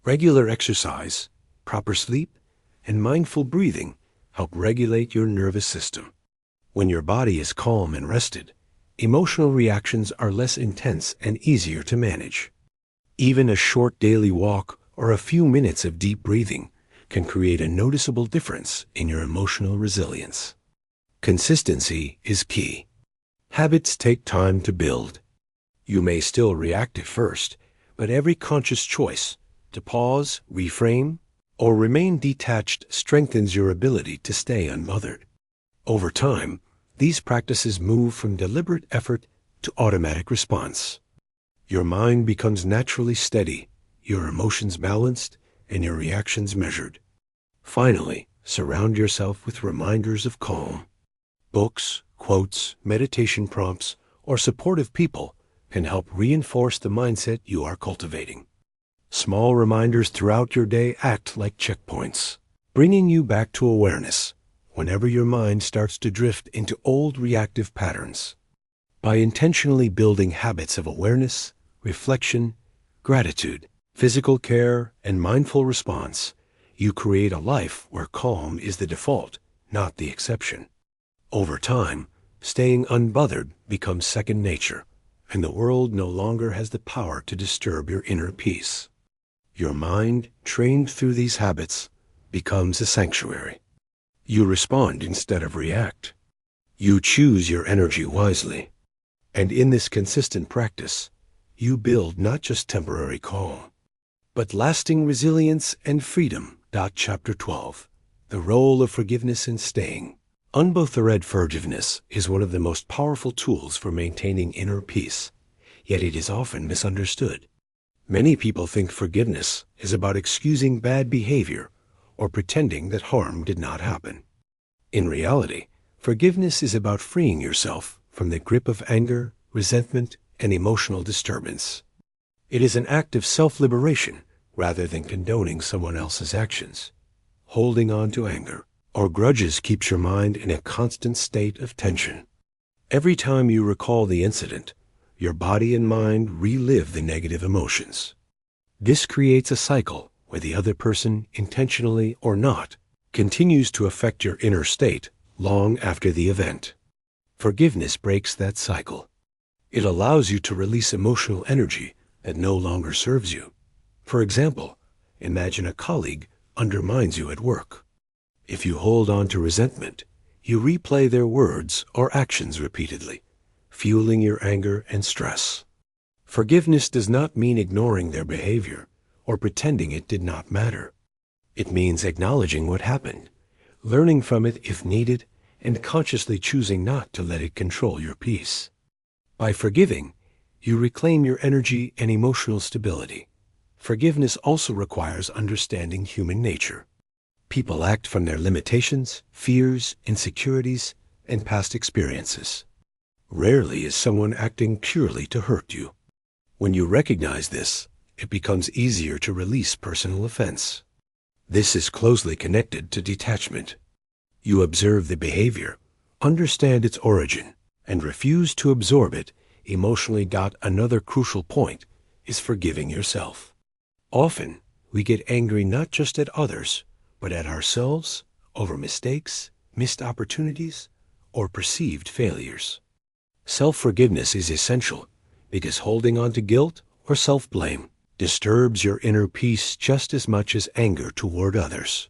Regular exercise, proper sleep, and mindful breathing help regulate your nervous system. When your body is calm and rested, emotional reactions are less intense and easier to manage. Even a short daily walk or a few minutes of deep breathing can create a noticeable difference in your emotional resilience. Consistency is key. Habits take time to build. You may still react at first, but every conscious choice to pause, reframe, or remain detached strengthens your ability to stay unbothered. Over time, these practices move from deliberate effort to automatic response. Your mind becomes naturally steady, your emotions balanced, and your reactions measured. Finally, surround yourself with reminders of calm. Books, quotes, meditation prompts, or supportive people can help reinforce the mindset you are cultivating. Small reminders throughout your day act like checkpoints, bringing you back to awareness whenever your mind starts to drift into old reactive patterns. By intentionally building habits of awareness, reflection, gratitude, physical care, and mindful response, you create a life where calm is the default, not the exception. Over time, staying unbothered becomes second nature, and the world no longer has the power to disturb your inner peace. Your mind, trained through these habits, becomes a sanctuary. You respond instead of react. You choose your energy wisely. And in this consistent practice, you build not just temporary calm, but lasting resilience and freedom. Chapter 12. The role of forgiveness in staying. Unbothered forgiveness is one of the most powerful tools for maintaining inner peace, yet it is often misunderstood. Many people think forgiveness is about excusing bad behavior or pretending that harm did not happen. In reality, forgiveness is about freeing yourself from the grip of anger, resentment, and emotional disturbance. It is an act of self-liberation rather than condoning someone else's actions. Holding on to anger or grudges keeps your mind in a constant state of tension. Every time you recall the incident, your body and mind relive the negative emotions. This creates a cycle where the other person, intentionally or not, continues to affect your inner state long after the event. Forgiveness breaks that cycle. It allows you to release emotional energy that no longer serves you. For example, imagine a colleague undermines you at work. If you hold on to resentment, you replay their words or actions repeatedly, fueling your anger and stress. Forgiveness does not mean ignoring their behavior or pretending it did not matter. It means acknowledging what happened, learning from it if needed, and consciously choosing not to let it control your peace. By forgiving, you reclaim your energy and emotional stability. Forgiveness also requires understanding human nature. People act from their limitations, fears, insecurities, and past experiences. Rarely is someone acting purely to hurt you. When you recognize this, it becomes easier to release personal offense. This is closely connected to detachment. You observe the behavior, understand its origin, and refuse to absorb it emotionally. Another crucial point is forgiving yourself. Often, we get angry not just at others, but at ourselves over mistakes, missed opportunities, or perceived failures. Self-forgiveness is essential because holding on to guilt or self-blame disturbs your inner peace just as much as anger toward others.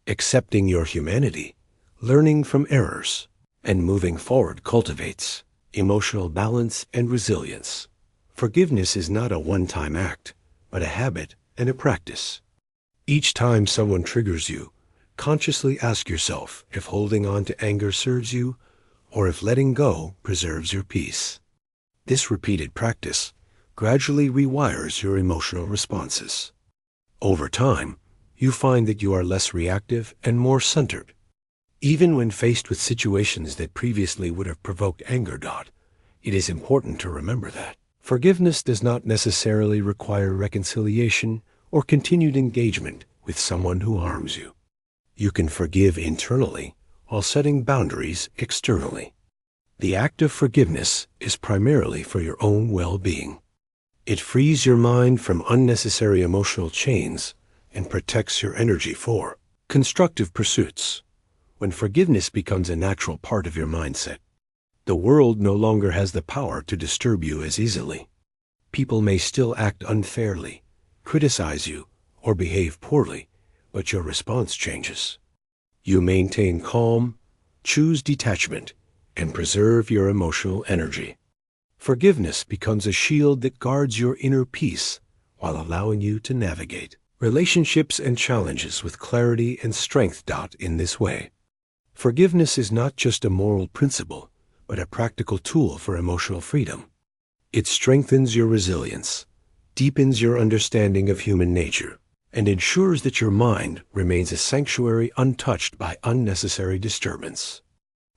Accepting your humanity, learning from errors, and moving forward cultivates emotional balance and resilience. Forgiveness is not a one-time act, but a habit and a practice. Each time someone triggers you, consciously ask yourself if holding on to anger serves you or if letting go preserves your peace. This repeated practice gradually rewires your emotional responses. Over time, you find that you are less reactive and more centered. Even when faced with situations that previously would have provoked anger. It is important to remember that forgiveness does not necessarily require reconciliation or continued engagement with someone who harms you. You can forgive internally while setting boundaries externally. The act of forgiveness is primarily for your own well-being. It frees your mind from unnecessary emotional chains and protects your energy for constructive pursuits. When forgiveness becomes a natural part of your mindset, the world no longer has the power to disturb you as easily. People may still act unfairly, criticize you, or behave poorly, but your response changes. You maintain calm, choose detachment, and preserve your emotional energy. Forgiveness becomes a shield that guards your inner peace while allowing you to navigate relationships and challenges with clarity and strength. In this way, forgiveness is not just a moral principle, but a practical tool for emotional freedom. It strengthens your resilience, deepens your understanding of human nature, and ensures that your mind remains a sanctuary untouched by unnecessary disturbance.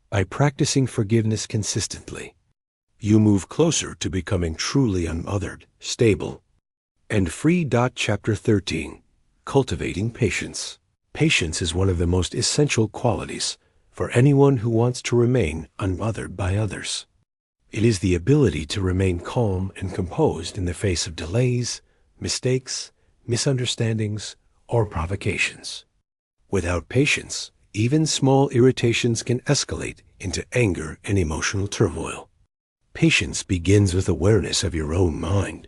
By practicing forgiveness consistently, you move closer to becoming truly unothered, stable, and free. Chapter 13. Cultivating patience. Patience is one of the most essential qualities for anyone who wants to remain unbothered by others. It is the ability to remain calm and composed in the face of delays, mistakes, misunderstandings, or provocations. Without patience, even small irritations can escalate into anger and emotional turmoil. Patience begins with awareness of your own mind.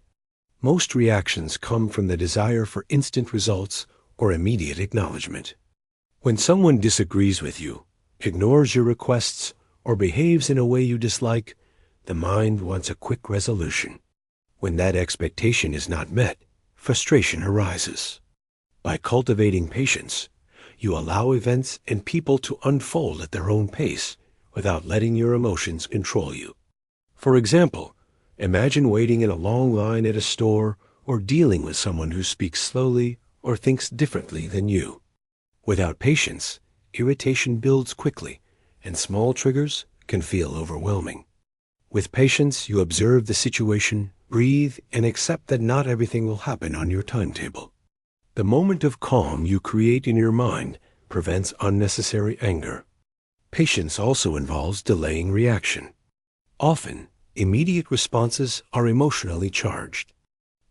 Most reactions come from the desire for instant results or immediate acknowledgement. When someone disagrees with you, ignores your requests, or behaves in a way you dislike, the mind wants a quick resolution. When that expectation is not met, frustration arises. By cultivating patience, you allow events and people to unfold at their own pace without letting your emotions control you. For example, imagine waiting in a long line at a store or dealing with someone who speaks slowly or thinks differently than you. Without patience, irritation builds quickly, and small triggers can feel overwhelming. With patience, you observe the situation, breathe, and accept that not everything will happen on your timetable. The moment of calm you create in your mind prevents unnecessary anger. Patience also involves delaying reaction. Often, immediate responses are emotionally charged.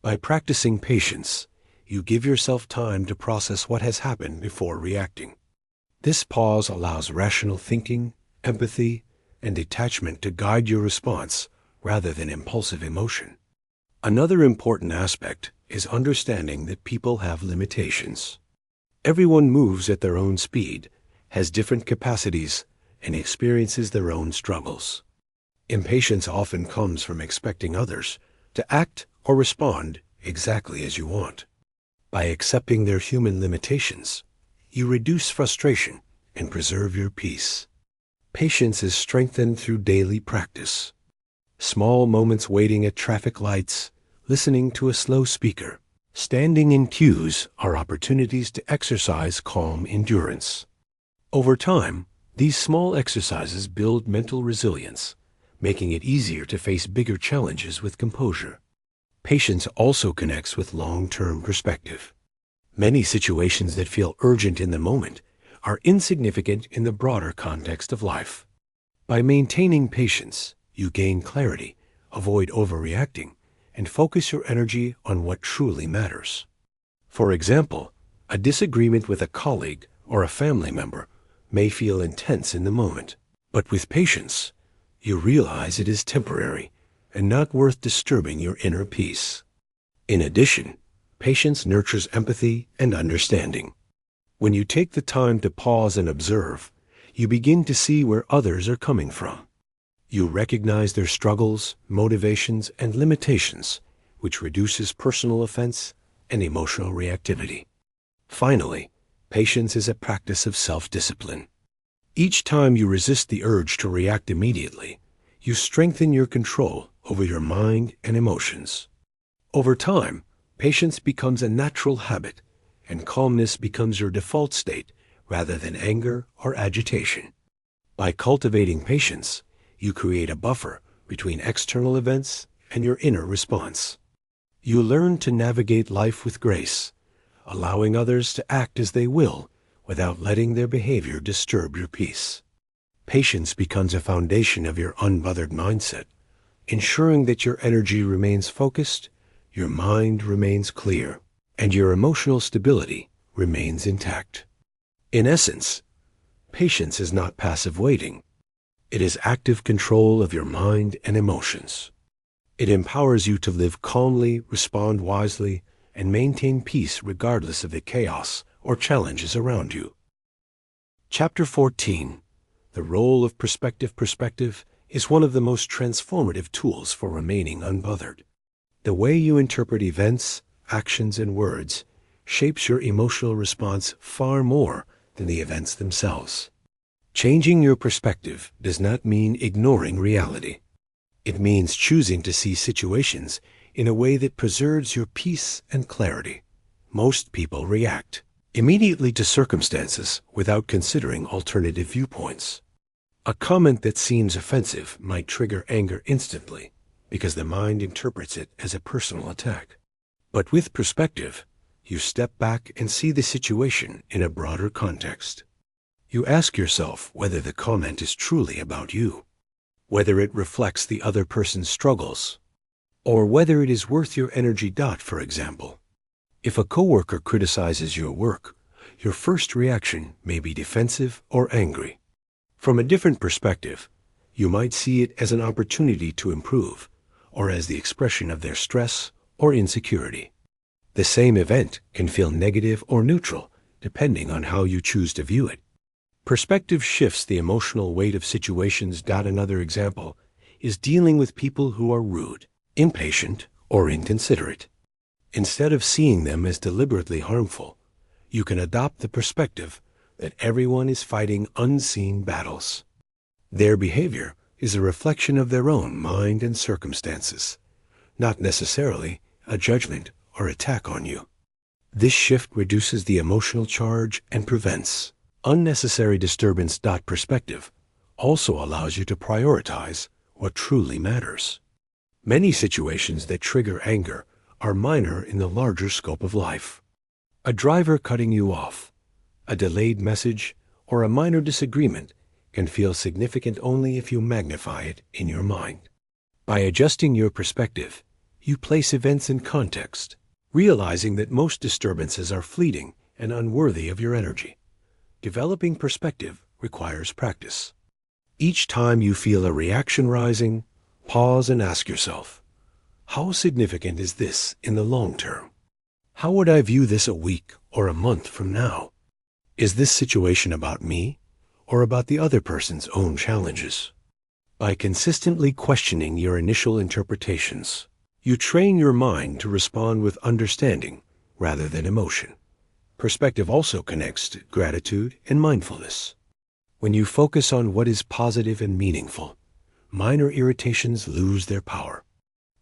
By practicing patience, you give yourself time to process what has happened before reacting. This pause allows rational thinking, empathy, and detachment to guide your response rather than impulsive emotion. Another important aspect is understanding that people have limitations. Everyone moves at their own speed, has different capacities, and experiences their own struggles. Impatience often comes from expecting others to act or respond exactly as you want. By accepting their human limitations, you reduce frustration and preserve your peace. Patience is strengthened through daily practice. Small moments waiting at traffic lights, listening to a slow speaker, standing in queues are opportunities to exercise calm endurance. Over time, these small exercises build mental resilience, making it easier to face bigger challenges with composure. Patience also connects with long-term perspective. Many situations that feel urgent in the moment are insignificant in the broader context of life. By maintaining patience, you gain clarity, avoid overreacting, and focus your energy on what truly matters. For example, a disagreement with a colleague or a family member may feel intense in the moment, but with patience, you realize it is temporary and not worth disturbing your inner peace. In addition, patience nurtures empathy and understanding. When you take the time to pause and observe, you begin to see where others are coming from. You recognize their struggles, motivations, and limitations, which reduces personal offense and emotional reactivity. Finally, patience is a practice of self-discipline. Each time you resist the urge to react immediately, you strengthen your control over your mind and emotions. Over time, patience becomes a natural habit, and calmness becomes your default state rather than anger or agitation. By cultivating patience, you create a buffer between external events and your inner response. You learn to navigate life with grace, allowing others to act as they will without letting their behavior disturb your peace. Patience becomes a foundation of your unbothered mindset, ensuring that your energy remains focused, your mind remains clear, and your emotional stability remains intact. In essence, patience is not passive waiting. It is active control of your mind and emotions. It empowers you to live calmly, respond wisely, and maintain peace regardless of the chaos or challenges around you. Chapter 14. The role of perspective is one of the most transformative tools for remaining unbothered. The way you interpret events, actions, and words shapes your emotional response far more than the events themselves. Changing your perspective does not mean ignoring reality. It means choosing to see situations in a way that preserves your peace and clarity. Most people react immediately to circumstances without considering alternative viewpoints. A comment that seems offensive might trigger anger instantly because the mind interprets it as a personal attack. But with perspective, you step back and see the situation in a broader context. You ask yourself whether the comment is truly about you, whether it reflects the other person's struggles, or whether it is worth your energy. For example, if a coworker criticizes your work, your first reaction may be defensive or angry. From a different perspective, you might see it as an opportunity to improve, or as the expression of their stress or insecurity. The same event can feel negative or neutral, depending on how you choose to view it. Perspective shifts the emotional weight of situations. Another example is dealing with people who are rude, impatient, or inconsiderate. Instead of seeing them as deliberately harmful, you can adopt the perspective that everyone is fighting unseen battles. Their behavior is a reflection of their own mind and circumstances, not necessarily a judgment or attack on you. This shift reduces the emotional charge and prevents unnecessary disturbance. Perspective also allows you to prioritize what truly matters. Many situations that trigger anger are minor in the larger scope of life. A driver cutting you off, a delayed message, or a minor disagreement can feel significant only if you magnify it in your mind. By adjusting your perspective, you place events in context, realizing that most disturbances are fleeting and unworthy of your energy. Developing perspective requires practice. Each time you feel a reaction rising, pause and ask yourself, how significant is this in the long term? How would I view this a week or a month from now? Is this situation about me or about the other person's own challenges? By consistently questioning your initial interpretations, you train your mind to respond with understanding rather than emotion. Perspective also connects to gratitude and mindfulness. When you focus on what is positive and meaningful, minor irritations lose their power.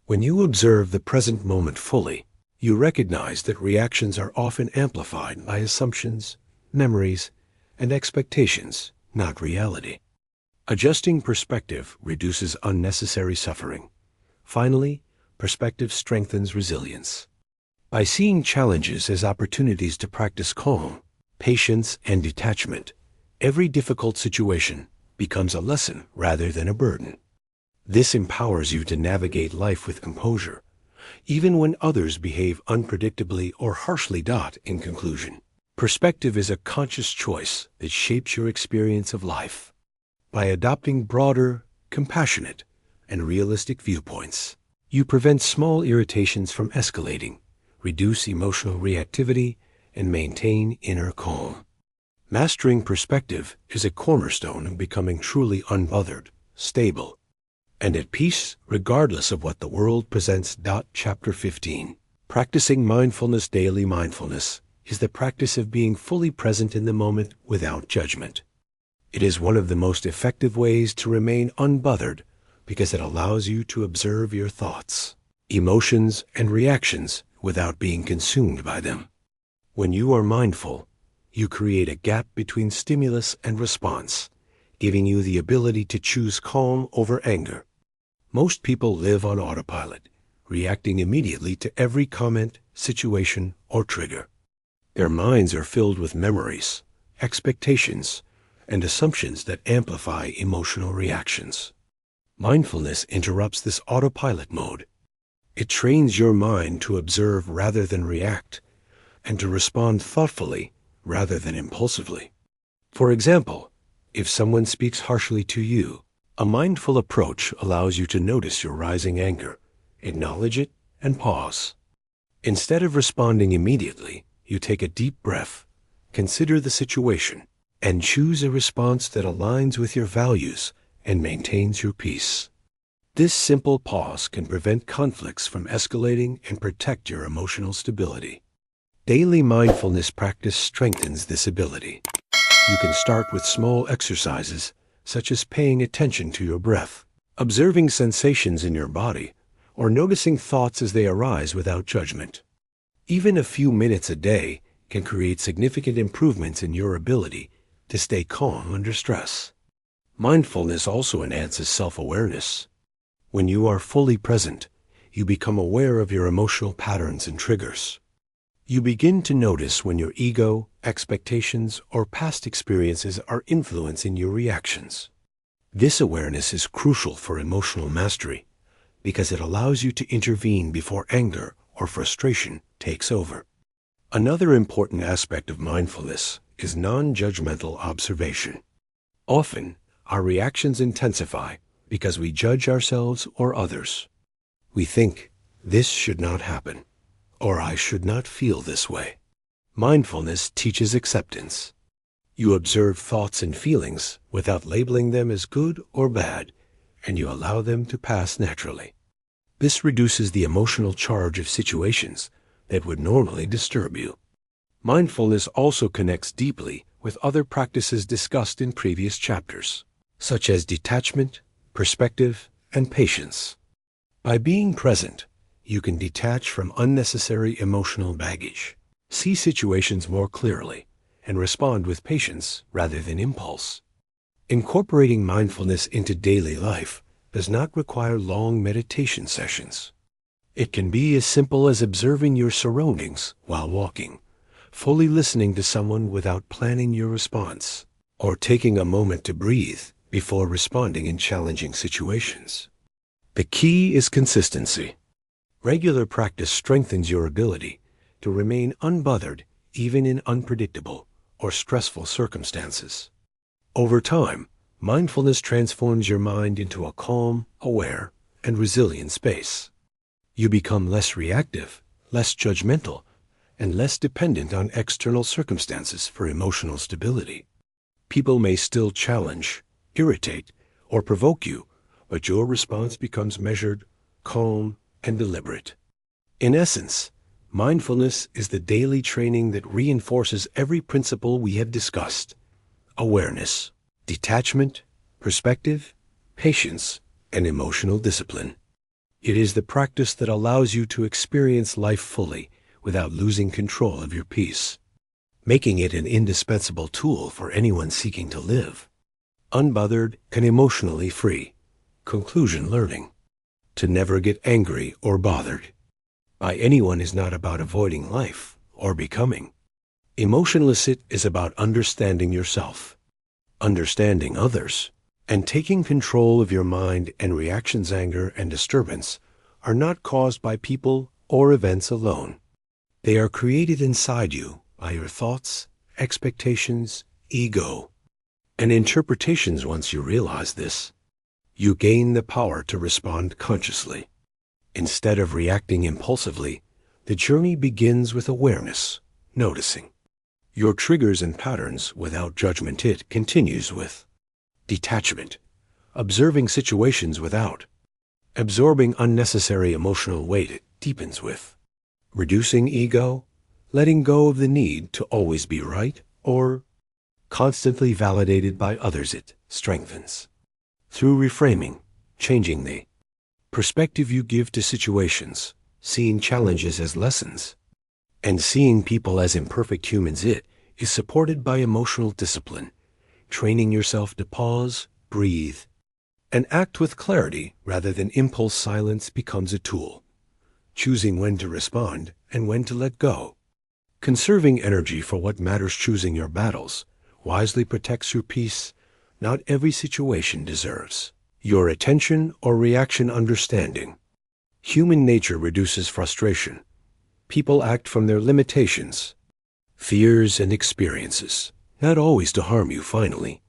When you observe the present moment fully, you recognize that reactions are often amplified by assumptions, memories, and expectations, not reality. Adjusting perspective reduces unnecessary suffering. Finally, perspective strengthens resilience. By seeing challenges as opportunities to practice calm, patience, and detachment, every difficult situation becomes a lesson rather than a burden. This empowers you to navigate life with composure, even when others behave unpredictably or harshly. In conclusion, perspective is a conscious choice that shapes your experience of life. By adopting broader, compassionate, and realistic viewpoints, you prevent small irritations from escalating, reduce emotional reactivity, and maintain inner calm. Mastering perspective is a cornerstone of becoming truly unbothered, stable, and at peace regardless of what the world presents. Chapter 15. Practicing mindfulness. Daily mindfulness is the practice of being fully present in the moment without judgment. It is one of the most effective ways to remain unbothered because it allows you to observe your thoughts, emotions, and reactions without being consumed by them. When you are mindful, you create a gap between stimulus and response, giving you the ability to choose calm over anger. Most people live on autopilot, reacting immediately to every comment, situation, or trigger. Their minds are filled with memories, expectations, and assumptions that amplify emotional reactions. Mindfulness interrupts this autopilot mode. It trains your mind to observe rather than react, and to respond thoughtfully rather than impulsively. For example, if someone speaks harshly to you, a mindful approach allows you to notice your rising anger, acknowledge it, and pause. Instead of responding immediately, you take a deep breath, consider the situation, and choose a response that aligns with your values and maintains your peace. This simple pause can prevent conflicts from escalating and protect your emotional stability. Daily mindfulness practice strengthens this ability. You can start with small exercises, such as paying attention to your breath, observing sensations in your body, or noticing thoughts as they arise without judgment. Even a few minutes a day can create significant improvements in your ability to stay calm under stress. Mindfulness also enhances self-awareness. When you are fully present, you become aware of your emotional patterns and triggers. You begin to notice when your ego, expectations, or past experiences are influencing your reactions. This awareness is crucial for emotional mastery because it allows you to intervene before anger or frustration takes over. Another important aspect of mindfulness is non-judgmental observation. Often, our reactions intensify because we judge ourselves or others. We think, "This should not happen," or "I should not feel this way." Mindfulness teaches acceptance. You observe thoughts and feelings without labeling them as good or bad, and you allow them to pass naturally. This reduces the emotional charge of situations that would normally disturb you. Mindfulness also connects deeply with other practices discussed in previous chapters, such as detachment, perspective, and patience. By being present, you can detach from unnecessary emotional baggage, see situations more clearly, and respond with patience rather than impulse. Incorporating mindfulness into daily life does not require long meditation sessions. It can be as simple as observing your surroundings while walking, fully listening to someone without planning your response, or taking a moment to breathe before responding in challenging situations. The key is consistency. Regular practice strengthens your ability to remain unbothered even in unpredictable or stressful circumstances. Over time, mindfulness transforms your mind into a calm, aware, and resilient space. You become less reactive, less judgmental, and less dependent on external circumstances for emotional stability. People may still challenge, irritate, or provoke you, but your response becomes measured, calm, and deliberate. In essence, mindfulness is the daily training that reinforces every principle we have discussed: awareness, detachment, perspective, patience, and emotional discipline. It is the practice that allows you to experience life fully without losing control of your peace, making it an indispensable tool for anyone seeking to live unbothered and emotionally free. Conclusion: learning to never get angry or bothered by anyone is not about avoiding life or becoming. Emotionless it is about understanding yourself, understanding others, and taking control of your mind and reactions. Anger and disturbance are not caused by people or events alone. They are created inside you by your thoughts, expectations, ego, and interpretations. Once you realize this, you gain the power to respond consciously. Instead of reacting impulsively, the journey begins with awareness, noticing your triggers and patterns without judgment. It continues with detachment, observing situations without absorbing unnecessary emotional weight. It deepens with reducing ego, letting go of the need to always be right or constantly validated by others. It strengthens through reframing, changing the perspective you give to situations, seeing challenges as lessons, and seeing people as imperfect humans. It is supported by emotional discipline, training yourself to pause, breathe, and act with clarity rather than impulse. Silence becomes a tool, choosing when to respond and when to let go. Conserving energy for what matters, choosing your battles, wisely protects your peace. Not every situation deserves your attention or reaction. Understanding human nature reduces frustration. People act from their limitations, fears, and experiences, not always to harm you. Finally,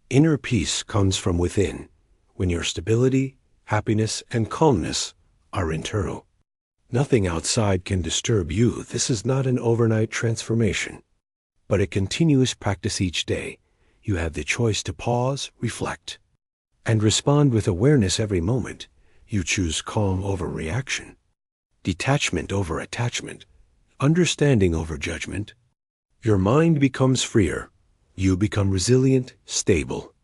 inner peace comes from within, when your stability, happiness, and calmness are internal. Nothing outside can disturb you. This is not an overnight transformation, but a continuous practice each day, you have the choice to pause, reflect, and respond with awareness every moment. You choose calm over reaction, detachment over attachment, understanding over judgment. Your mind becomes freer. You become resilient, stable,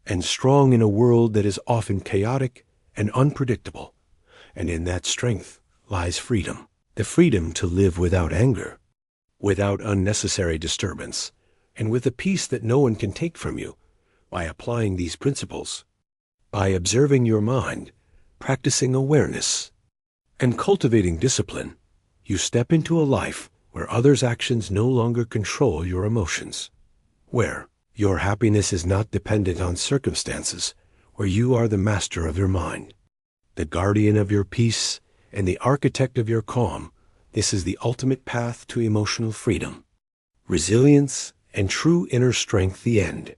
and strong in a world that is often chaotic and unpredictable. And in that strength lies freedom. The freedom to live without anger, without unnecessary disturbance, and with a peace that no one can take from you. By applying these principles, by observing your mind, practicing awareness, and cultivating discipline, you step into a life where others' actions no longer control your emotions, where your happiness is not dependent on circumstances, where you are the master of your mind, the guardian of your peace, and the architect of your calm. This is the ultimate path to emotional freedom, resilience, and true inner strength. The end.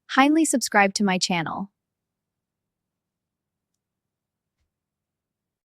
Kindly subscribe to my channel.